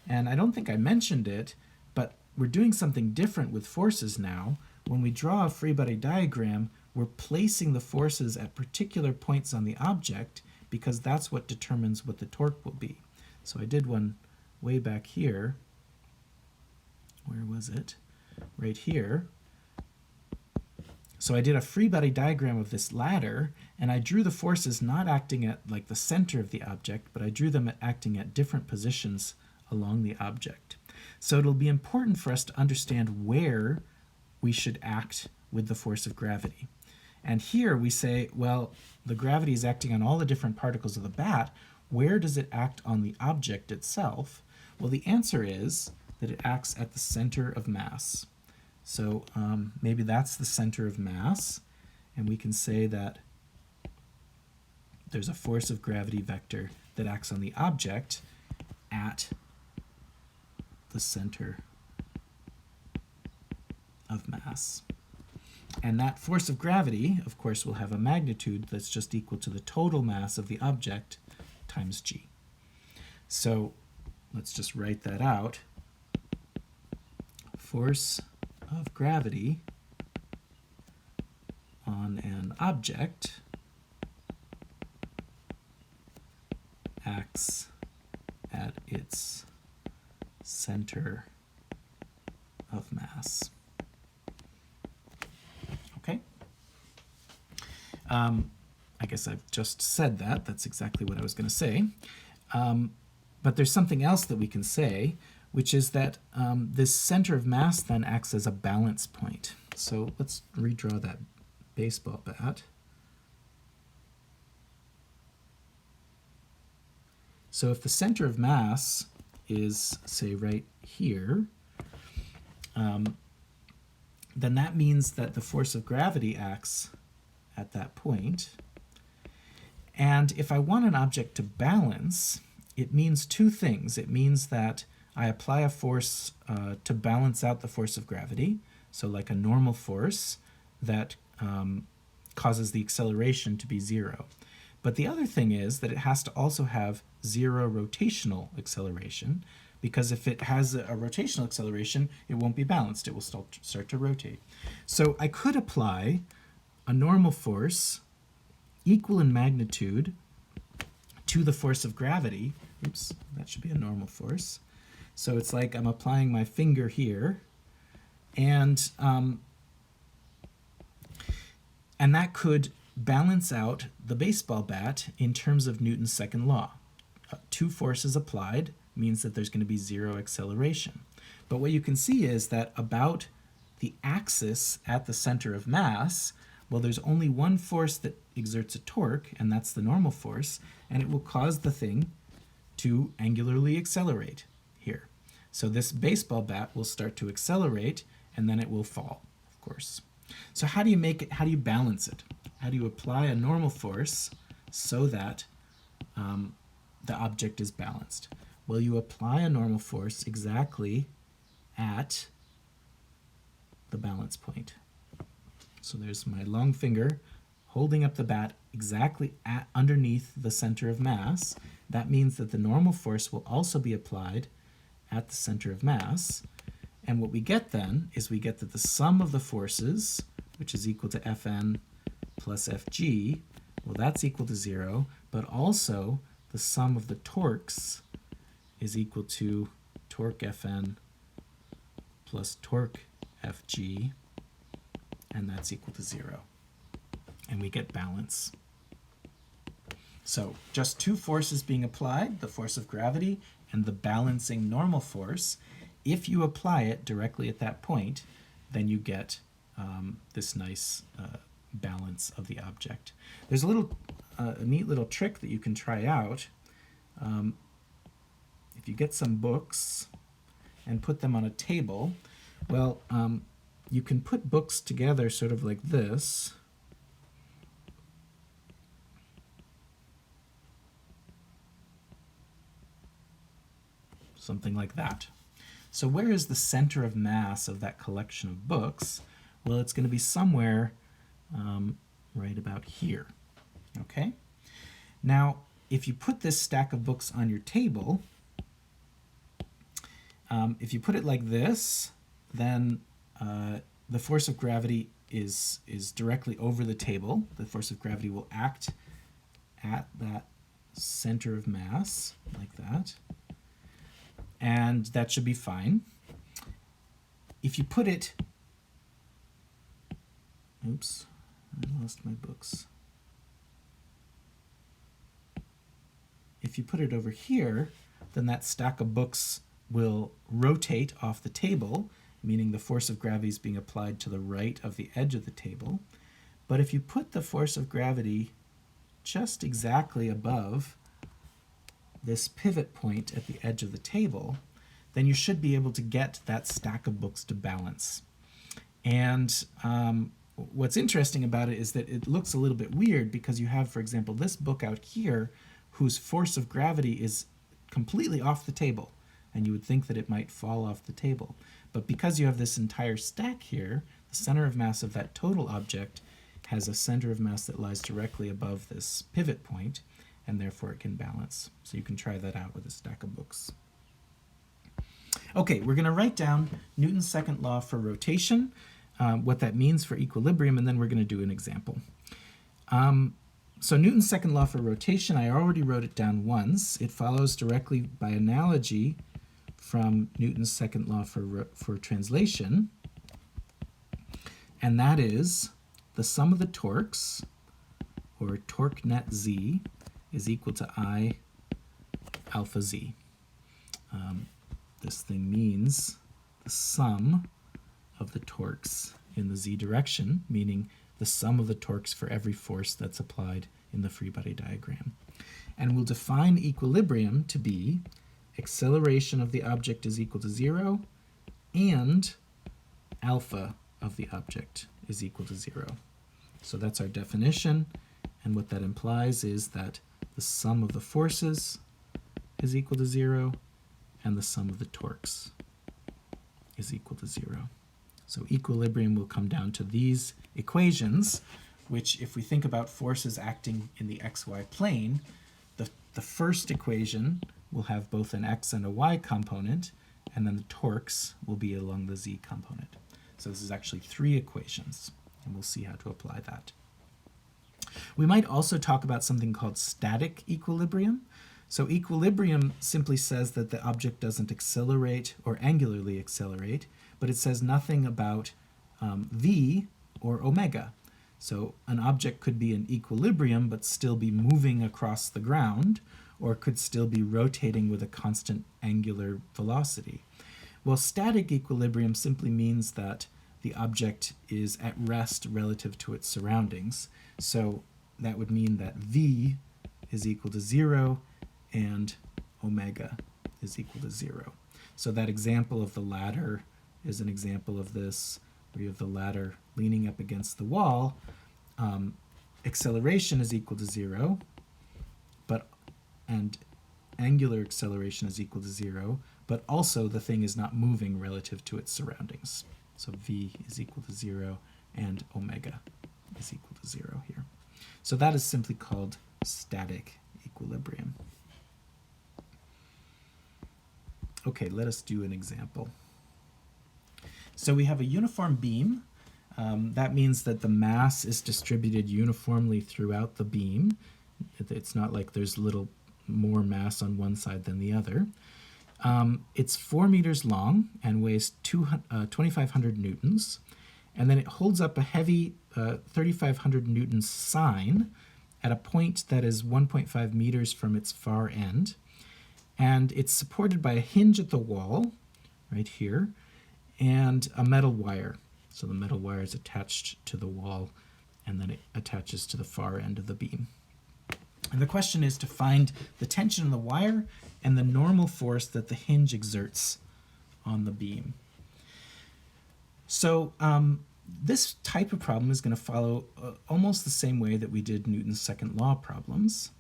[SPEAKER 1] And I don't think I mentioned it, but we're doing something different with forces now. When we draw a free body diagram, we're placing the forces at particular points on the object because that's what determines what the torque will be. So I did one way back here. Where was it? Right here. So I did a free body diagram of this ladder, and I drew the forces not acting at like the center of the object, but I drew them acting at different positions along the object. So it'll be important for us to understand where we should act with the force of gravity. And here we say, well, the gravity is acting on all the different particles of the bat. Where does it act on the object itself? Well, the answer is that it acts at the center of mass. So maybe that's the center of mass, and we can say that there's a force of gravity vector that acts on the object at the center of mass. And that force of gravity, of course, will have a magnitude that's just equal to the total mass of the object times g. So let's just write that out. Force of gravity on an object acts at its center of mass. Okay? I guess I've just said that. That's exactly what I was going to say. But there's something else that we can say, which is that this center of mass then acts as a balance point. So let's redraw that baseball bat. So if the center of mass is, say, right here, then that means that the force of gravity acts at that point. And if I want an object to balance, it means two things. It means that I apply a force to balance out the force of gravity, so like a normal force that causes the acceleration to be zero. But the other thing is that it has to also have zero rotational acceleration, because if it has a rotational acceleration, it won't be balanced. It will start to rotate. So I could apply a normal force equal in magnitude to the force of gravity. Oops, that should be a normal force. So it's like I'm applying my finger here, and that could balance out the baseball bat in terms of Newton's second law. Two forces applied means that there's going to be zero acceleration. But what you can see is that about the axis at the center of mass, well, there's only one force that exerts a torque, and that's the normal force, and it will cause the thing to angularly accelerate here. So this baseball bat will start to accelerate, and then it will fall, of course. So how do you make it, how do you balance it? How do you apply a normal force so that the object is balanced? Well, you apply a normal force exactly at the balance point. So there's my long finger holding up the bat exactly underneath the center of mass. That means that the normal force will also be applied at the center of mass. And what we get then is we get that the sum of the forces, which is equal to Fn plus Fg, well, that's equal to 0, but also the sum of the torques is equal to torque Fn plus torque Fg, and that's equal to 0. And we get balance. So just two forces being applied, the force of gravity and the balancing normal force. If you apply it directly at that point, then you get this nice balance of the object. There's a neat little trick that you can try out. if you get some books and put them on a table, well, you can put books together sort of like this. Something like that. So where is the center of mass of that collection of books? Well, it's going to be somewhere right about here. Okay? Now, if you put this stack of books on your table, if you put it like this, then the force of gravity is directly over the table. The force of gravity will act at that center of mass, like that. And that should be fine. If you put it, oops, I lost my books. If you put it over here, then that stack of books will rotate off the table, meaning the force of gravity is being applied to the right of the edge of the table. But if you put the force of gravity just exactly above this pivot point at the edge of the table, then you should be able to get that stack of books to balance. And what's interesting about it is that it looks a little bit weird because you have, for example, this book out here whose force of gravity is completely off the table, and you would think that it might fall off the table. But because you have this entire stack here, the center of mass of that total object has a center of mass that lies directly above this pivot point, and therefore it can balance. So you can try that out with a stack of books. Okay, we're going to write down Newton's second law for rotation, what that means for equilibrium, and then we're going to do an example. So Newton's second law for rotation, I already wrote it down once. It follows directly by analogy from Newton's second law for translation, and that is the sum of the torques, or torque net z, is equal to I alpha z. This thing means the sum of the torques in the z direction, meaning the sum of the torques for every force that's applied in the free body diagram. And we'll define equilibrium to be acceleration of the object is equal to 0 and alpha of the object is equal to 0. So that's our definition, and what that implies is that the sum of the forces is equal to 0 and the sum of the torques is equal to 0. So equilibrium will come down to these equations, which if we think about forces acting in the xy plane, the first equation will have both an x and a y component, and then the torques will be along the z component. So this is actually 3 equations, and we'll see how to apply that. We might also talk about something called static equilibrium. So equilibrium simply says that the object doesn't accelerate or angularly accelerate, but it says nothing about v or omega. So an object could be in equilibrium but still be moving across the ground, or could still be rotating with a constant angular velocity. Well, static equilibrium simply means that the object is at rest relative to its surroundings. So that would mean that v is equal to 0 and omega is equal to 0. So that example of the ladder is an example of this, where you have the ladder leaning up against the wall. Acceleration is equal to 0, and angular acceleration is equal to 0, but also the thing is not moving relative to its surroundings. So v is equal to 0 and omega is equal to 0 here. So that is simply called static equilibrium. Okay, let us do an example. So we have a uniform beam. That means that the mass is distributed uniformly throughout the beam. It's not like there's little more mass on one side than the other. It's 4 meters long and weighs 2,500 newtons. And then it holds up a heavy 3,500 newton sign at a point that is 1.5 meters from its far end. And it's supported by a hinge at the wall, right here, and a metal wire. So the metal wire is attached to the wall, and then it attaches to the far end of the beam. And the question is to find the tension in the wire and the normal force that the hinge exerts on the beam. So this type of problem is going to follow almost the same way that we did Newton's second law problems.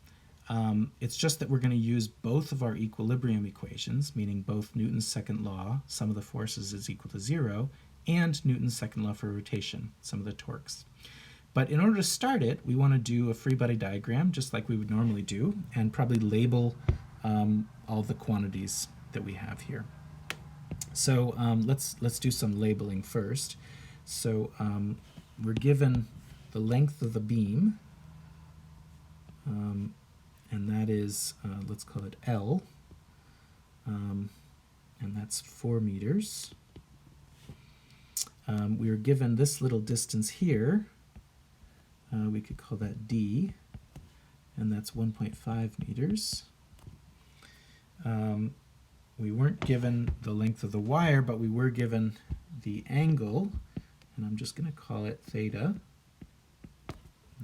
[SPEAKER 1] It's just that we're going to use both of our equilibrium equations, meaning both Newton's second law, sum of the forces is equal to 0, and Newton's second law for rotation, sum of the torques. But in order to start it, we want to do a free body diagram, just like we would normally do, and probably label all the quantities that we have here. So let's do some labeling first. So we're given the length of the beam, and that is, let's call it L, and that's 4 meters. We are given this little distance here. We could call that D, and that's 1.5 meters. We weren't given the length of the wire, but we were given the angle, and I'm just going to call it theta,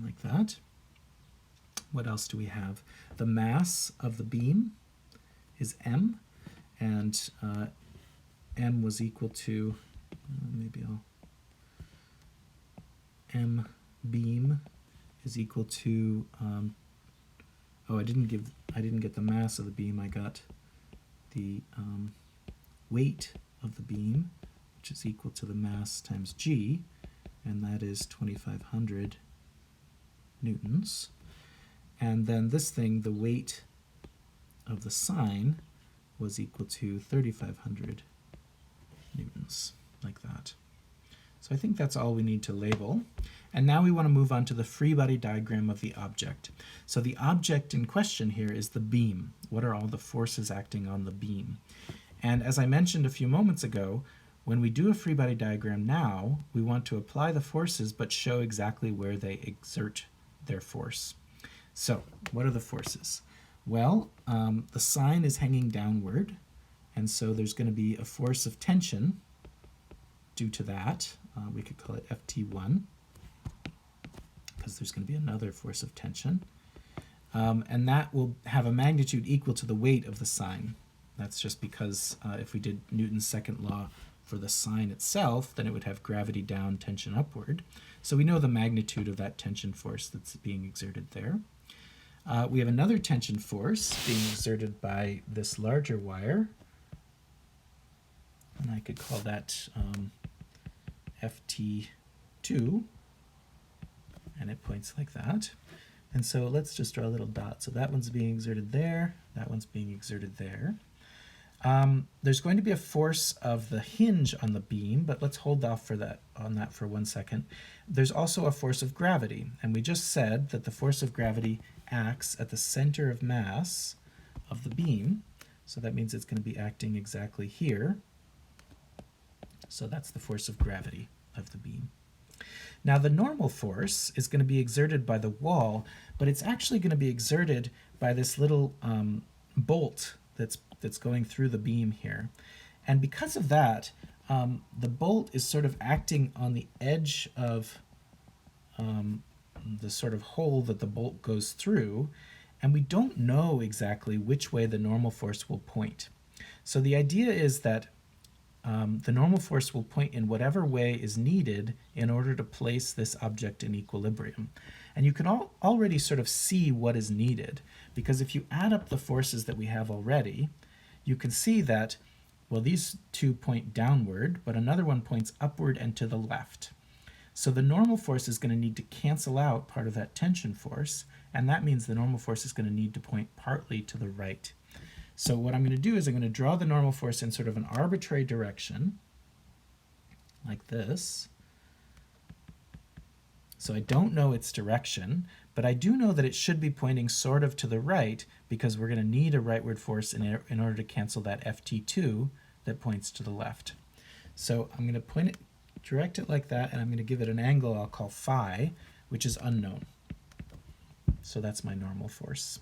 [SPEAKER 1] like that. What else do we have? The mass of the beam is m, and m was equal to, m beam is equal to, I didn't get the mass of the beam, I got the weight of the beam, which is equal to the mass times g, and that is 2,500 newtons. And then this thing, the weight of the sine, was equal to 3,500 newtons, like that. So I think that's all we need to label. And now we want to move on to the free body diagram of the object. So the object in question here is the beam. What are all the forces acting on the beam? And as I mentioned a few moments ago, when we do a free body diagram now, we want to apply the forces but show exactly where they exert their force. So what are the forces? Well, the sine is hanging downward, and so there's going to be a force of tension due to that. We could call it Ft1, because there's going to be another force of tension. And that will have a magnitude equal to the weight of the sine. That's just because if we did Newton's second law for the sine itself, then it would have gravity down, tension upward. So we know the magnitude of that tension force that's being exerted there. We have another tension force being exerted by this larger wire, and I could call that Ft2, and it points like that. And so let's just draw a little dot. So that one's being exerted there, that one's being exerted there. There's going to be a force of the hinge on the beam, but let's hold off on that for 1 second. There's also a force of gravity, and we just said that the force of gravity acts at the center of mass of the beam, so that means it's going to be acting exactly here. So that's the force of gravity of the beam. Now the normal force is going to be exerted by the wall, but it's actually going to be exerted by this little bolt that's going through the beam here. And because of that, the bolt is sort of acting on the edge of the sort of hole that the bolt goes through, and we don't know exactly which way the normal force will point. So the idea is that the normal force will point in whatever way is needed in order to place this object in equilibrium. And you can already sort of see what is needed, because if you add up the forces that we have already, you can see that, well, these two point downward, but another one points upward and to the left. So the normal force is going to need to cancel out part of that tension force, and that means the normal force is going to need to point partly to the right. So what I'm going to do is I'm going to draw the normal force in sort of an arbitrary direction, like this. So I don't know its direction, but I do know that it should be pointing sort of to the right, because we're going to need a rightward force in order to cancel that Ft2 that points to the left. So I'm going to point it, direct it like that, and I'm going to give it an angle I'll call phi, which is unknown. So that's my normal force.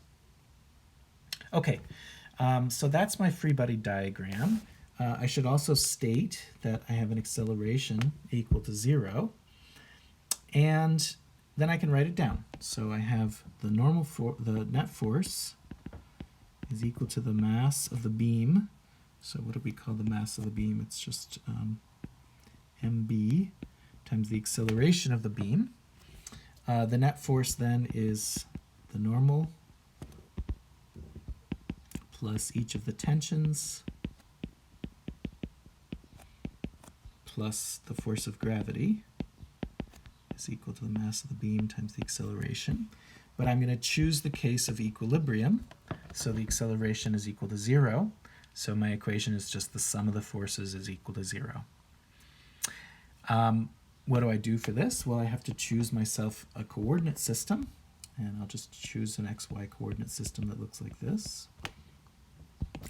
[SPEAKER 1] Okay, so that's my free body diagram. I should also state that I have an acceleration equal to 0. And then I can write it down. So I have the the net force is equal to the mass of the beam. So what do we call the mass of the beam? It's just mb times the acceleration of the beam. The net force then is the normal plus each of the tensions plus the force of gravity is equal to the mass of the beam times the acceleration. But I'm going to choose the case of equilibrium. So the acceleration is equal to 0. So my equation is just the sum of the forces is equal to 0. What do I do for this? Well, I have to choose myself a coordinate system. And I'll just choose an xy coordinate system that looks like this.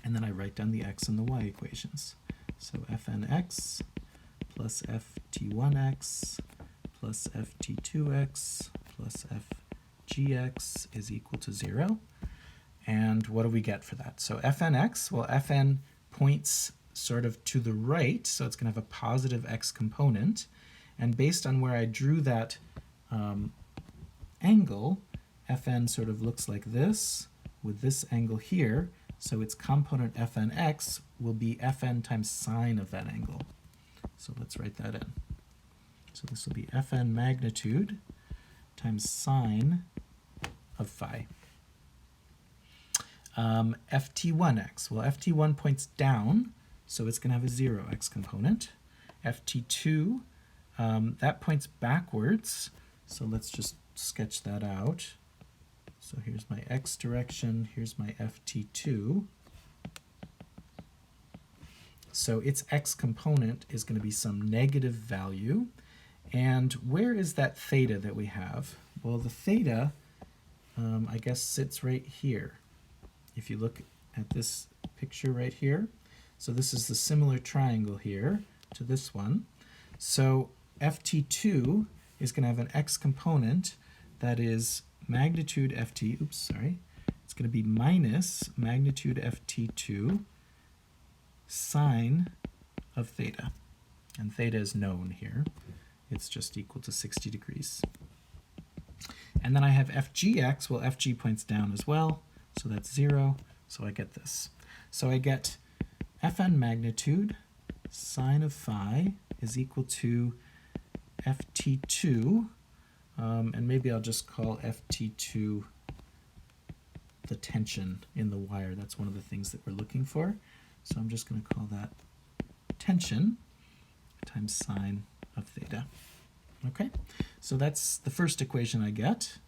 [SPEAKER 1] And then I write down the x and the y equations. So fnx plus ft1x plus ft2x plus fgx is equal to 0. And what do we get for that? So fnx, well, fn points sort of to the right, so it's going to have a positive x component. And based on where I drew that angle, fn sort of looks like this, with this angle here. So its component fnx will be fn times sine of that angle. So let's write that in. So this will be fn magnitude times sine of phi. ft1x, well, ft1 points down, so it's going to have a 0x component. ft2, that points backwards, so let's just sketch that out. So here's my x direction, here's my ft2. So its x component is going to be some negative value. And where is that theta that we have? Well, the theta, I guess, sits right here. If you look at this picture right here, so this is the similar triangle here to this one. So ft2 is going to have an x component that is magnitude ft, it's going to be minus magnitude ft2 sine of theta. And theta is known here. It's just equal to 60 degrees. And then I have fgx, well, fg points down as well, so that's 0, so I get this. So I get fn magnitude sine of phi is equal to ft2, and maybe I'll just call ft2 the tension in the wire. That's one of the things that we're looking for. So I'm just going to call that tension times sine of theta. Okay, so that's the first equation I get.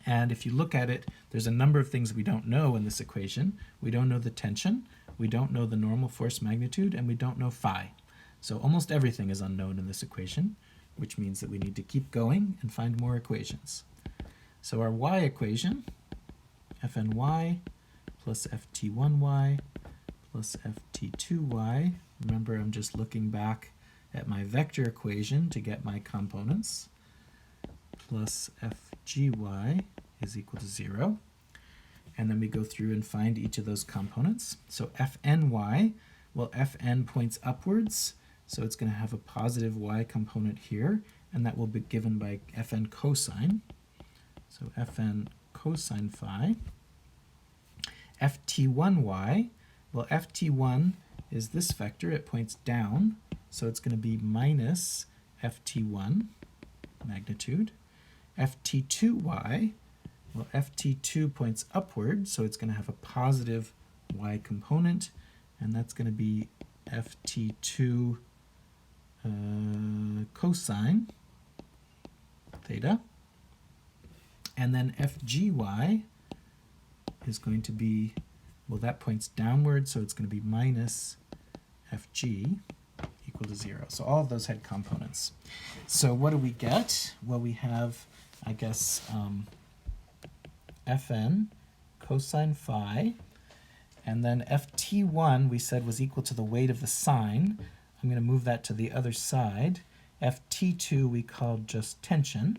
[SPEAKER 1] And if you look at it, there's a number of things we don't know in this equation. We don't know the tension, we don't know the normal force magnitude, and we don't know phi. So almost everything is unknown in this equation, which means that we need to keep going and find more equations. So our y equation, fny plus ft1y plus ft2y, remember I'm just looking back at my vector equation to get my components, plus fgy is equal to 0. And then we go through and find each of those components. So fny, well, fn points upwards, so it's going to have a positive y component here, and that will be given by fn cosine. So fn cosine phi. ft1y, well, ft1 is this vector, it points down, so it's going to be minus ft1 magnitude. ft2y, well, ft2 points upward, so it's going to have a positive y component, and that's going to be ft2 cosine theta. And then fgy is going to be, well, that points downward, so it's going to be minus fg equal to 0. So all of those had components. So what do we get? Well, we have, I guess, fn cosine phi, and then ft1 we said was equal to the weight of the sine. I'm going to move that to the other side. ft2 we called just tension.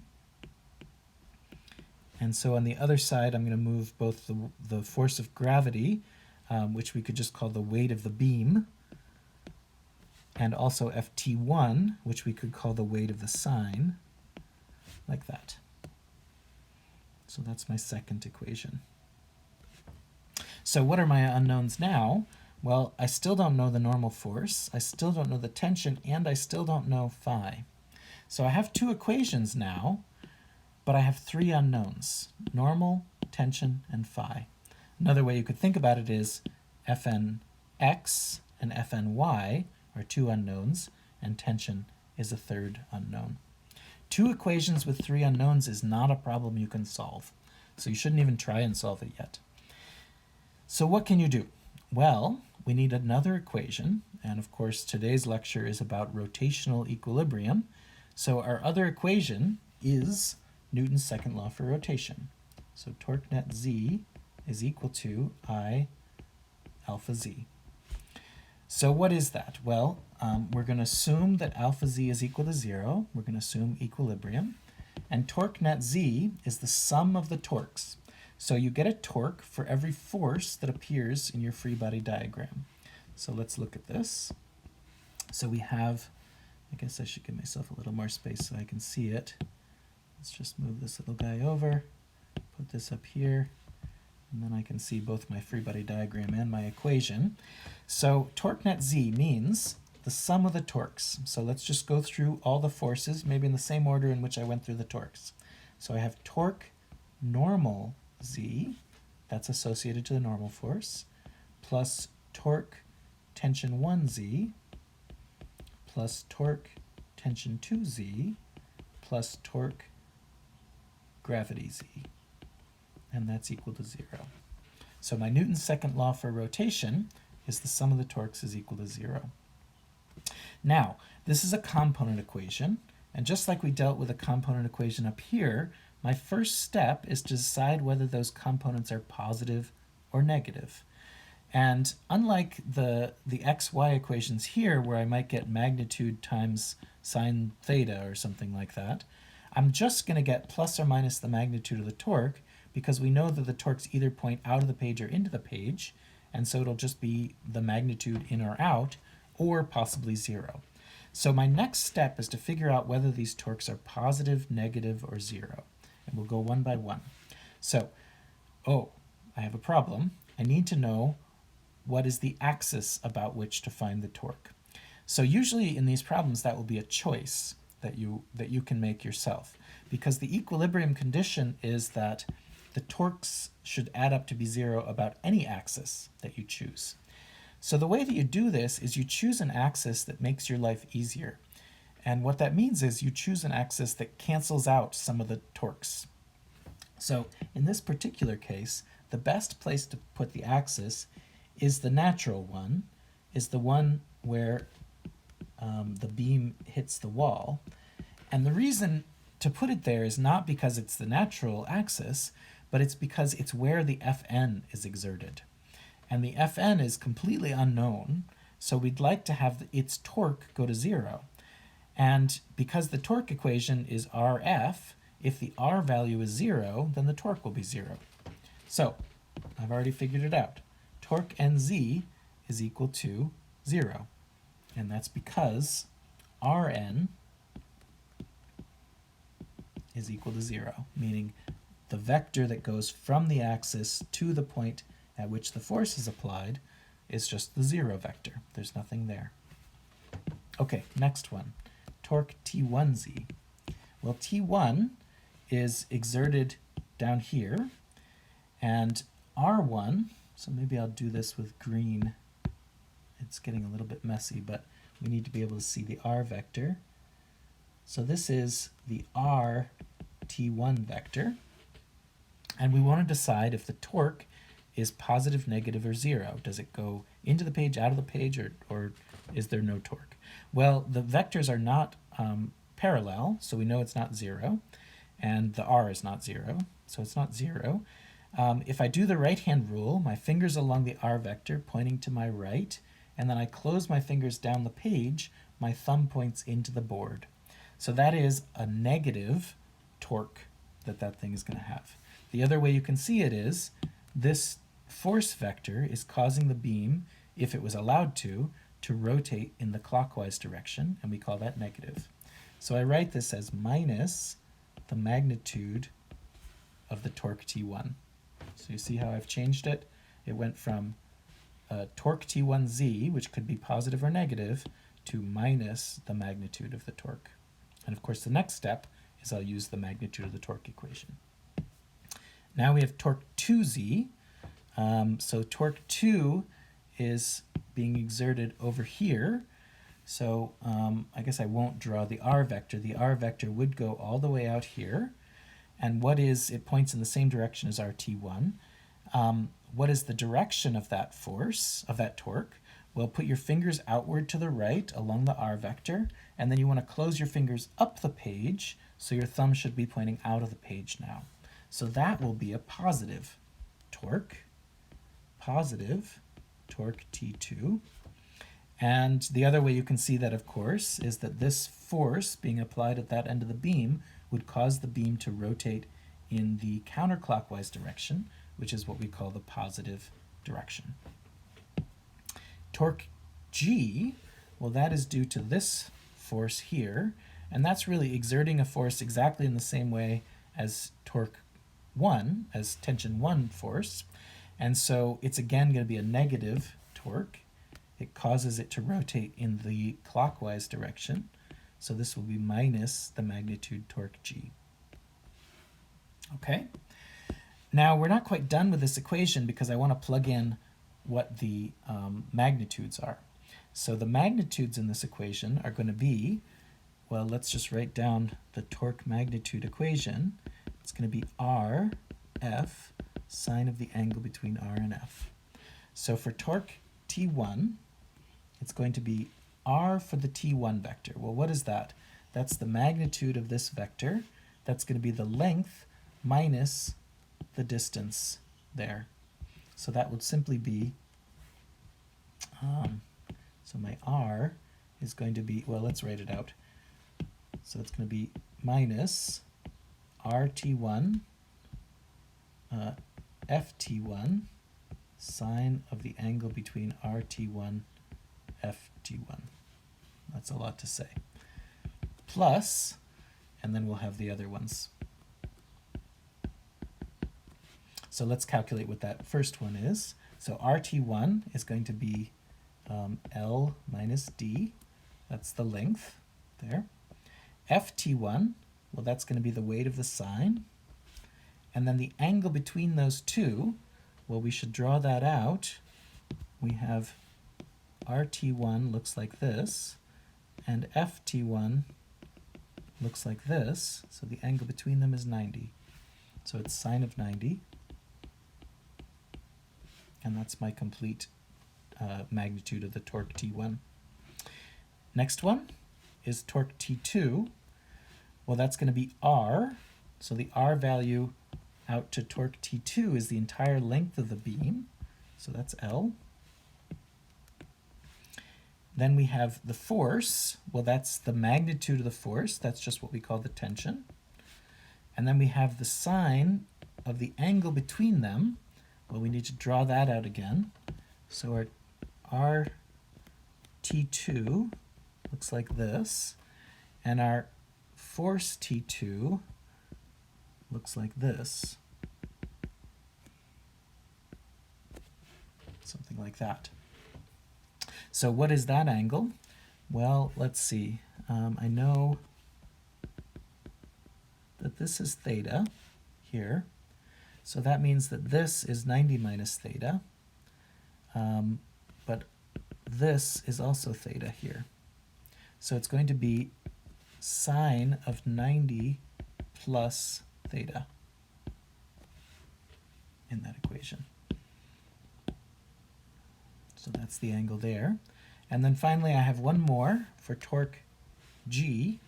[SPEAKER 1] And so on the other side, I'm going to move both the force of gravity, which we could just call the weight of the beam, and also ft1, which we could call the weight of the sine. like that. So that's my second equation. So what are my unknowns now? Well, I still don't know the normal force, I still don't know the tension, and I still don't know phi. So I have two equations now, but I have three unknowns: normal, tension, and phi. Another way you could think about it is Fnx and Fny are two unknowns, and tension is a third unknown. Two equations with three unknowns is not a problem you can solve, so you shouldn't even try and solve it yet. So what can you do? Well, we need another equation, and of course today's lecture is about rotational equilibrium, so our other equation is Newton's second law for rotation. So torque net Z is equal to I alpha Z. So what is that? Well, we're going to assume that alpha Z is equal to 0. We're going to assume equilibrium. And torque net Z is the sum of the torques. So you get a torque for every force that appears in your free body diagram. So let's look at this. So we have, I guess I should give myself a little more space so I can see it. Let's just move this little guy over, put this up here, and then I can see both my free body diagram and my equation. So torque net Z means the sum of the torques. So let's just go through all the forces, maybe in the same order in which I went through the torques. So I have torque normal Z, that's associated to the normal force, plus torque tension 1Z, plus torque tension 2Z, plus torque gravity Z. And that's equal to 0. So my Newton's second law for rotation is the sum of the torques is equal to 0. Now, this is a component equation, and just like we dealt with a component equation up here, my first step is to decide whether those components are positive or negative. And unlike the xy equations here, where I might get magnitude times sine theta or something like that, I'm just going to get plus or minus the magnitude of the torque, because we know that the torques either point out of the page or into the page, and so it'll just be the magnitude in or out, or possibly 0. So my next step is to figure out whether these torques are positive, negative, or 0. And we'll go one by one. So, I have a problem. I need to know what is the axis about which to find the torque. So usually in these problems that will be a choice that you can make yourself, because the equilibrium condition is that the torques should add up to be 0 about any axis that you choose. So the way that you do this is you choose an axis that makes your life easier. And what that means is you choose an axis that cancels out some of the torques. So in this particular case, the best place to put the axis is the natural one, is the one where the beam hits the wall. And the reason to put it there is not because it's the natural axis, but it's because it's where the Fn is exerted. And the Fn is completely unknown, so we'd like to have its torque go to 0. And because the torque equation is Rf, if the R value is 0, then the torque will be 0. So I've already figured it out. Torque NZ is equal to 0. And that's because Rn is equal to 0, meaning the vector that goes from the axis to the point at which the force is applied is just the 0 vector. There's nothing there. Okay, next one. Torque T1Z. Well, T1 is exerted down here, and R1, so maybe I'll do this with green. It's getting a little bit messy, but we need to be able to see the R vector. So this is the R T1 vector, and we want to decide if the torque is positive, negative, or 0. Does it go into the page, out of the page, or is there no torque? Well, the vectors are not parallel, so we know it's not 0, and the R is not 0, so it's not 0. If I do the right-hand rule, my finger's along the R vector pointing to my right, and then I close my fingers down the page, my thumb points into the board. So that is a negative torque that thing is going to have. The other way you can see it is this force vector is causing the beam, if it was allowed to rotate in the clockwise direction, and we call that negative. So I write this as minus the magnitude of the torque T1. So you see how I've changed it? It went from torque T1z, which could be positive or negative, to minus the magnitude of the torque. And of course the next step is I'll use the magnitude of the torque equation. Now we have torque 2z. So torque 2 is being exerted over here. So I guess I won't draw the r vector. The r vector would go all the way out here. And it points in the same direction as our T1. What is the direction of that force, of that torque? Well, put your fingers outward to the right along the r vector, and then you want to close your fingers up the page, so your thumb should be pointing out of the page now. So that will be a positive torque T2. And the other way you can see that, of course, is that this force being applied at that end of the beam would cause the beam to rotate in the counterclockwise direction, which is what we call the positive direction. Torque G, well, that is due to this force here, and that's really exerting a force exactly in the same way as torque 1, as tension 1 force. And so it's again going to be a negative torque. It causes it to rotate in the clockwise direction. So this will be minus the magnitude torque G. Okay. Now we're not quite done with this equation because I want to plug in what the magnitudes are. So the magnitudes in this equation are going to be, well, let's just write down the torque magnitude equation. It's going to be R, F, sine of the angle between R and F. So for torque T1, it's going to be R for the T1 vector. Well, what is that? That's the magnitude of this vector. That's going to be the length minus the distance there. So that would simply be, so my R is going to be, well, let's write it out. So it's going to be minus RT1 FT1 sine of the angle between RT1 FT1. That's a lot to say. Plus, and then we'll have the other ones. So let's calculate what that first one is. So RT1 is going to be L minus D. That's the length there. FT1, well, that's going to be the weight of the sine. And then the angle between those two, well, we should draw that out. We have RT1 looks like this, and FT1 looks like this. So the angle between them is 90. So it's sine of 90. And that's my complete magnitude of the torque T1. Next one is torque T2. Well, that's going to be R. So the R value out to torque T2 is the entire length of the beam. So that's L. Then we have the force. Well, that's the magnitude of the force. That's just what we call the tension. And then we have the sine of the angle between them. Well, we need to draw that out again. So our T2 looks like this, and our force T2 looks like this. Something like that. So what is that angle? Well, let's see. I know that this is theta here. So that means that this is 90 minus theta, but this is also theta here. So it's going to be sine of 90 plus theta in that equation. So that's the angle there. And then finally I have one more for torque G,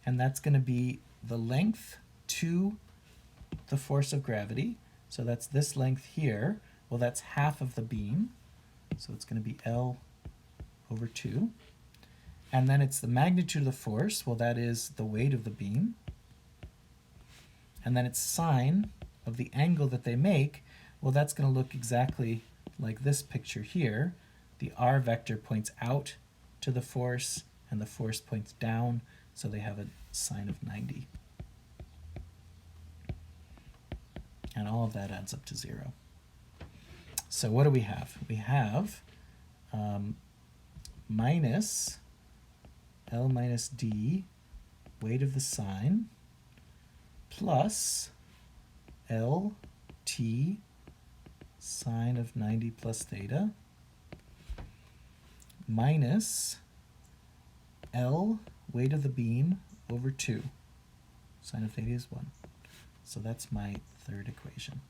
[SPEAKER 1] and that's going to be the length to the force of gravity. So that's this length here. Well, that's half of the beam. So it's going to be L over 2. And then it's the magnitude of the force. Well, that is the weight of the beam. And then it's sine of the angle that they make. Well, that's going to look exactly like this picture here. The R vector points out to the force, and the force points down, so they have a sine of 90. And all of that adds up to 0. So what do we have? We have minus L minus D, weight of the sine, plus L T sine of 90 plus theta, minus L, weight of the beam, over 2. Sine of theta is 1. So that's my third equation.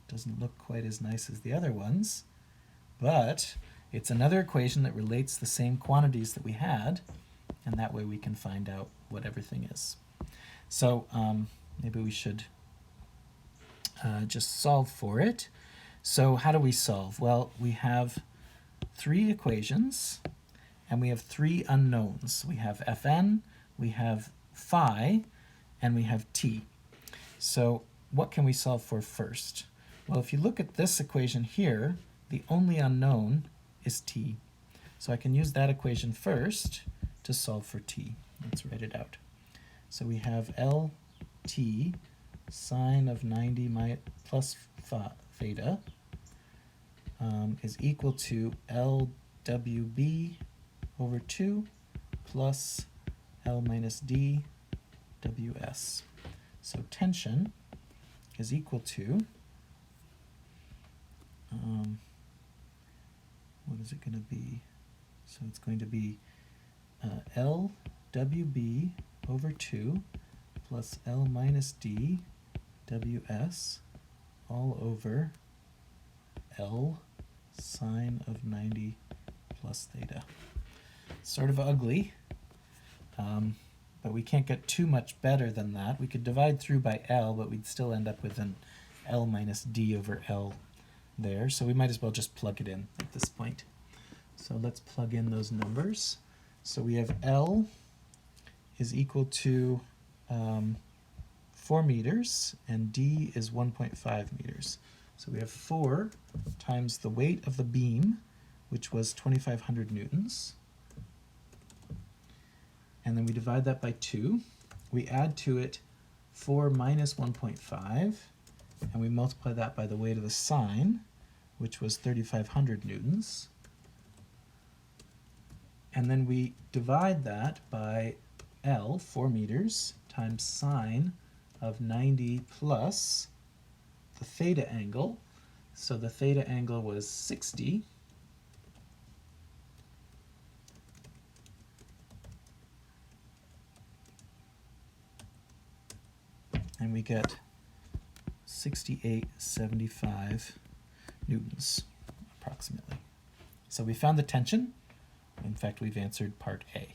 [SPEAKER 1] Doesn't look quite as nice as the other ones, but it's another equation that relates the same quantities that we had, and that way we can find out what everything is. So maybe we should just solve for it. So how do we solve? Well, we have 3 equations, and we have 3 unknowns. We have Fn, we have phi, and we have t. So what can we solve for first? Well, if you look at this equation here, the only unknown is t. So I can use that equation first to solve for t. Let's write it out. So we have Lt sine of 90 plus theta is equal to Lwb over 2 plus L minus D Ws. So tension is equal to, what is it going to be? So it's going to be Lwb over 2 plus L minus D Ws all over L sine of 90 plus theta. Sort of ugly, but we can't get too much better than that. We could divide through by L, but we'd still end up with an L minus D over L there, so we might as well just plug it in at this point. So let's plug in those numbers. So we have L is equal to 4 meters, and D is 1.5 meters. So we have 4 times the weight of the beam, which was 2,500 newtons. And then we divide that by 2. We add to it 4 minus 1.5, and we multiply that by the weight of the sine, which was 3,500 newtons. And then we divide that by L, 4 meters, times sine of 90 plus the theta angle. So the theta angle was 60. And we get 6875 newtons, approximately. So we found the tension. In fact, we've answered part A.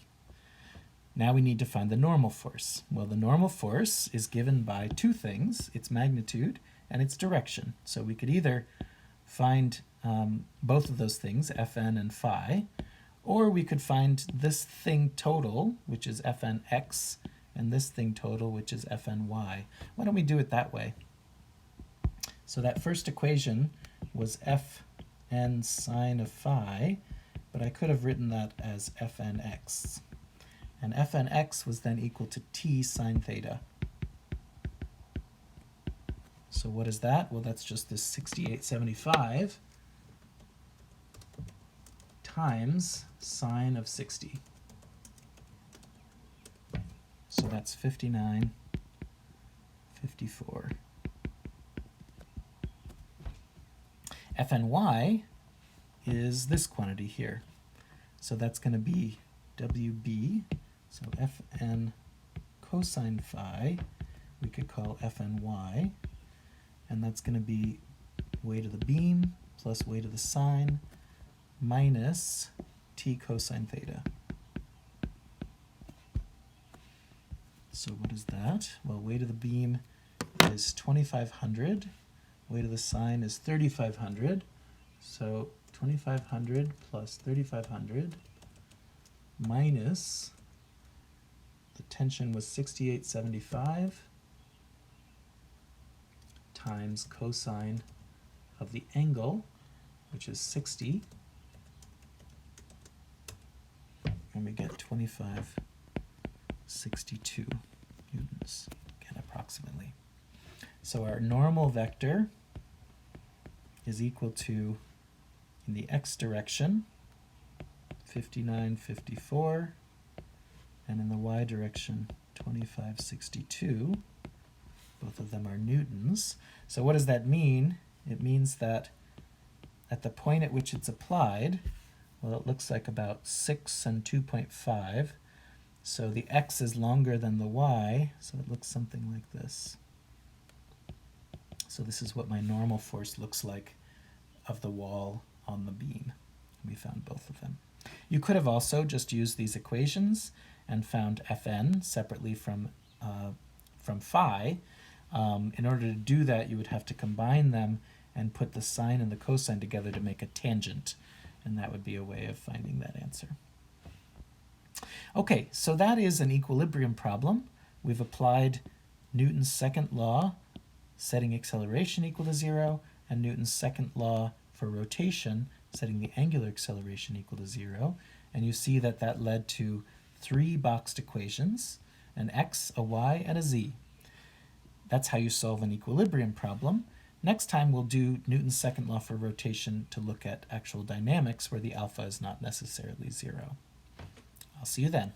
[SPEAKER 1] Now we need to find the normal force. Well, the normal force is given by 2 things, its magnitude and its direction. So we could either find both of those things, Fn and phi, or we could find this thing total, which is Fnx, and this thing total, which is Fny. Why don't we do it that way? So that first equation was Fn sine of phi, but I could have written that as Fnx. And Fnx was then equal to t sine theta. So what is that? Well, that's just this 6875 times sine of 60. So that's 5954. Fny is this quantity here. So that's going to be Wb, so Fn cosine phi, we could call Fny, and that's going to be weight of the beam plus weight of the sine minus t cosine theta. So what is that? Well, weight of the beam is 2,500, weight of the sine is 3,500, so 2,500 plus 3,500 minus, the tension was 6875 times cosine of the angle, which is 60, and we get 2562 newtons, again approximately. So our normal vector is equal to, in the x direction, 59, 54, and in the y direction, 25, 62. Both of them are newtons. So what does that mean? It means that at the point at which it's applied, well, it looks like about 6 and 2.5. So the x is longer than the y, so it looks something like this. So this is what my normal force looks like of the wall on the beam. We found both of them. You could have also just used these equations and found Fn separately from phi. In order to do that, you would have to combine them and put the sine and the cosine together to make a tangent, and that would be a way of finding that answer. Okay, so that is an equilibrium problem. We've applied Newton's second law, setting acceleration equal to 0, and Newton's second law for rotation, setting the angular acceleration equal to 0. And you see that that led to 3 boxed equations, an x, a y, and a z. That's how you solve an equilibrium problem. Next time we'll do Newton's second law for rotation to look at actual dynamics where the alpha is not necessarily 0. I'll see you then.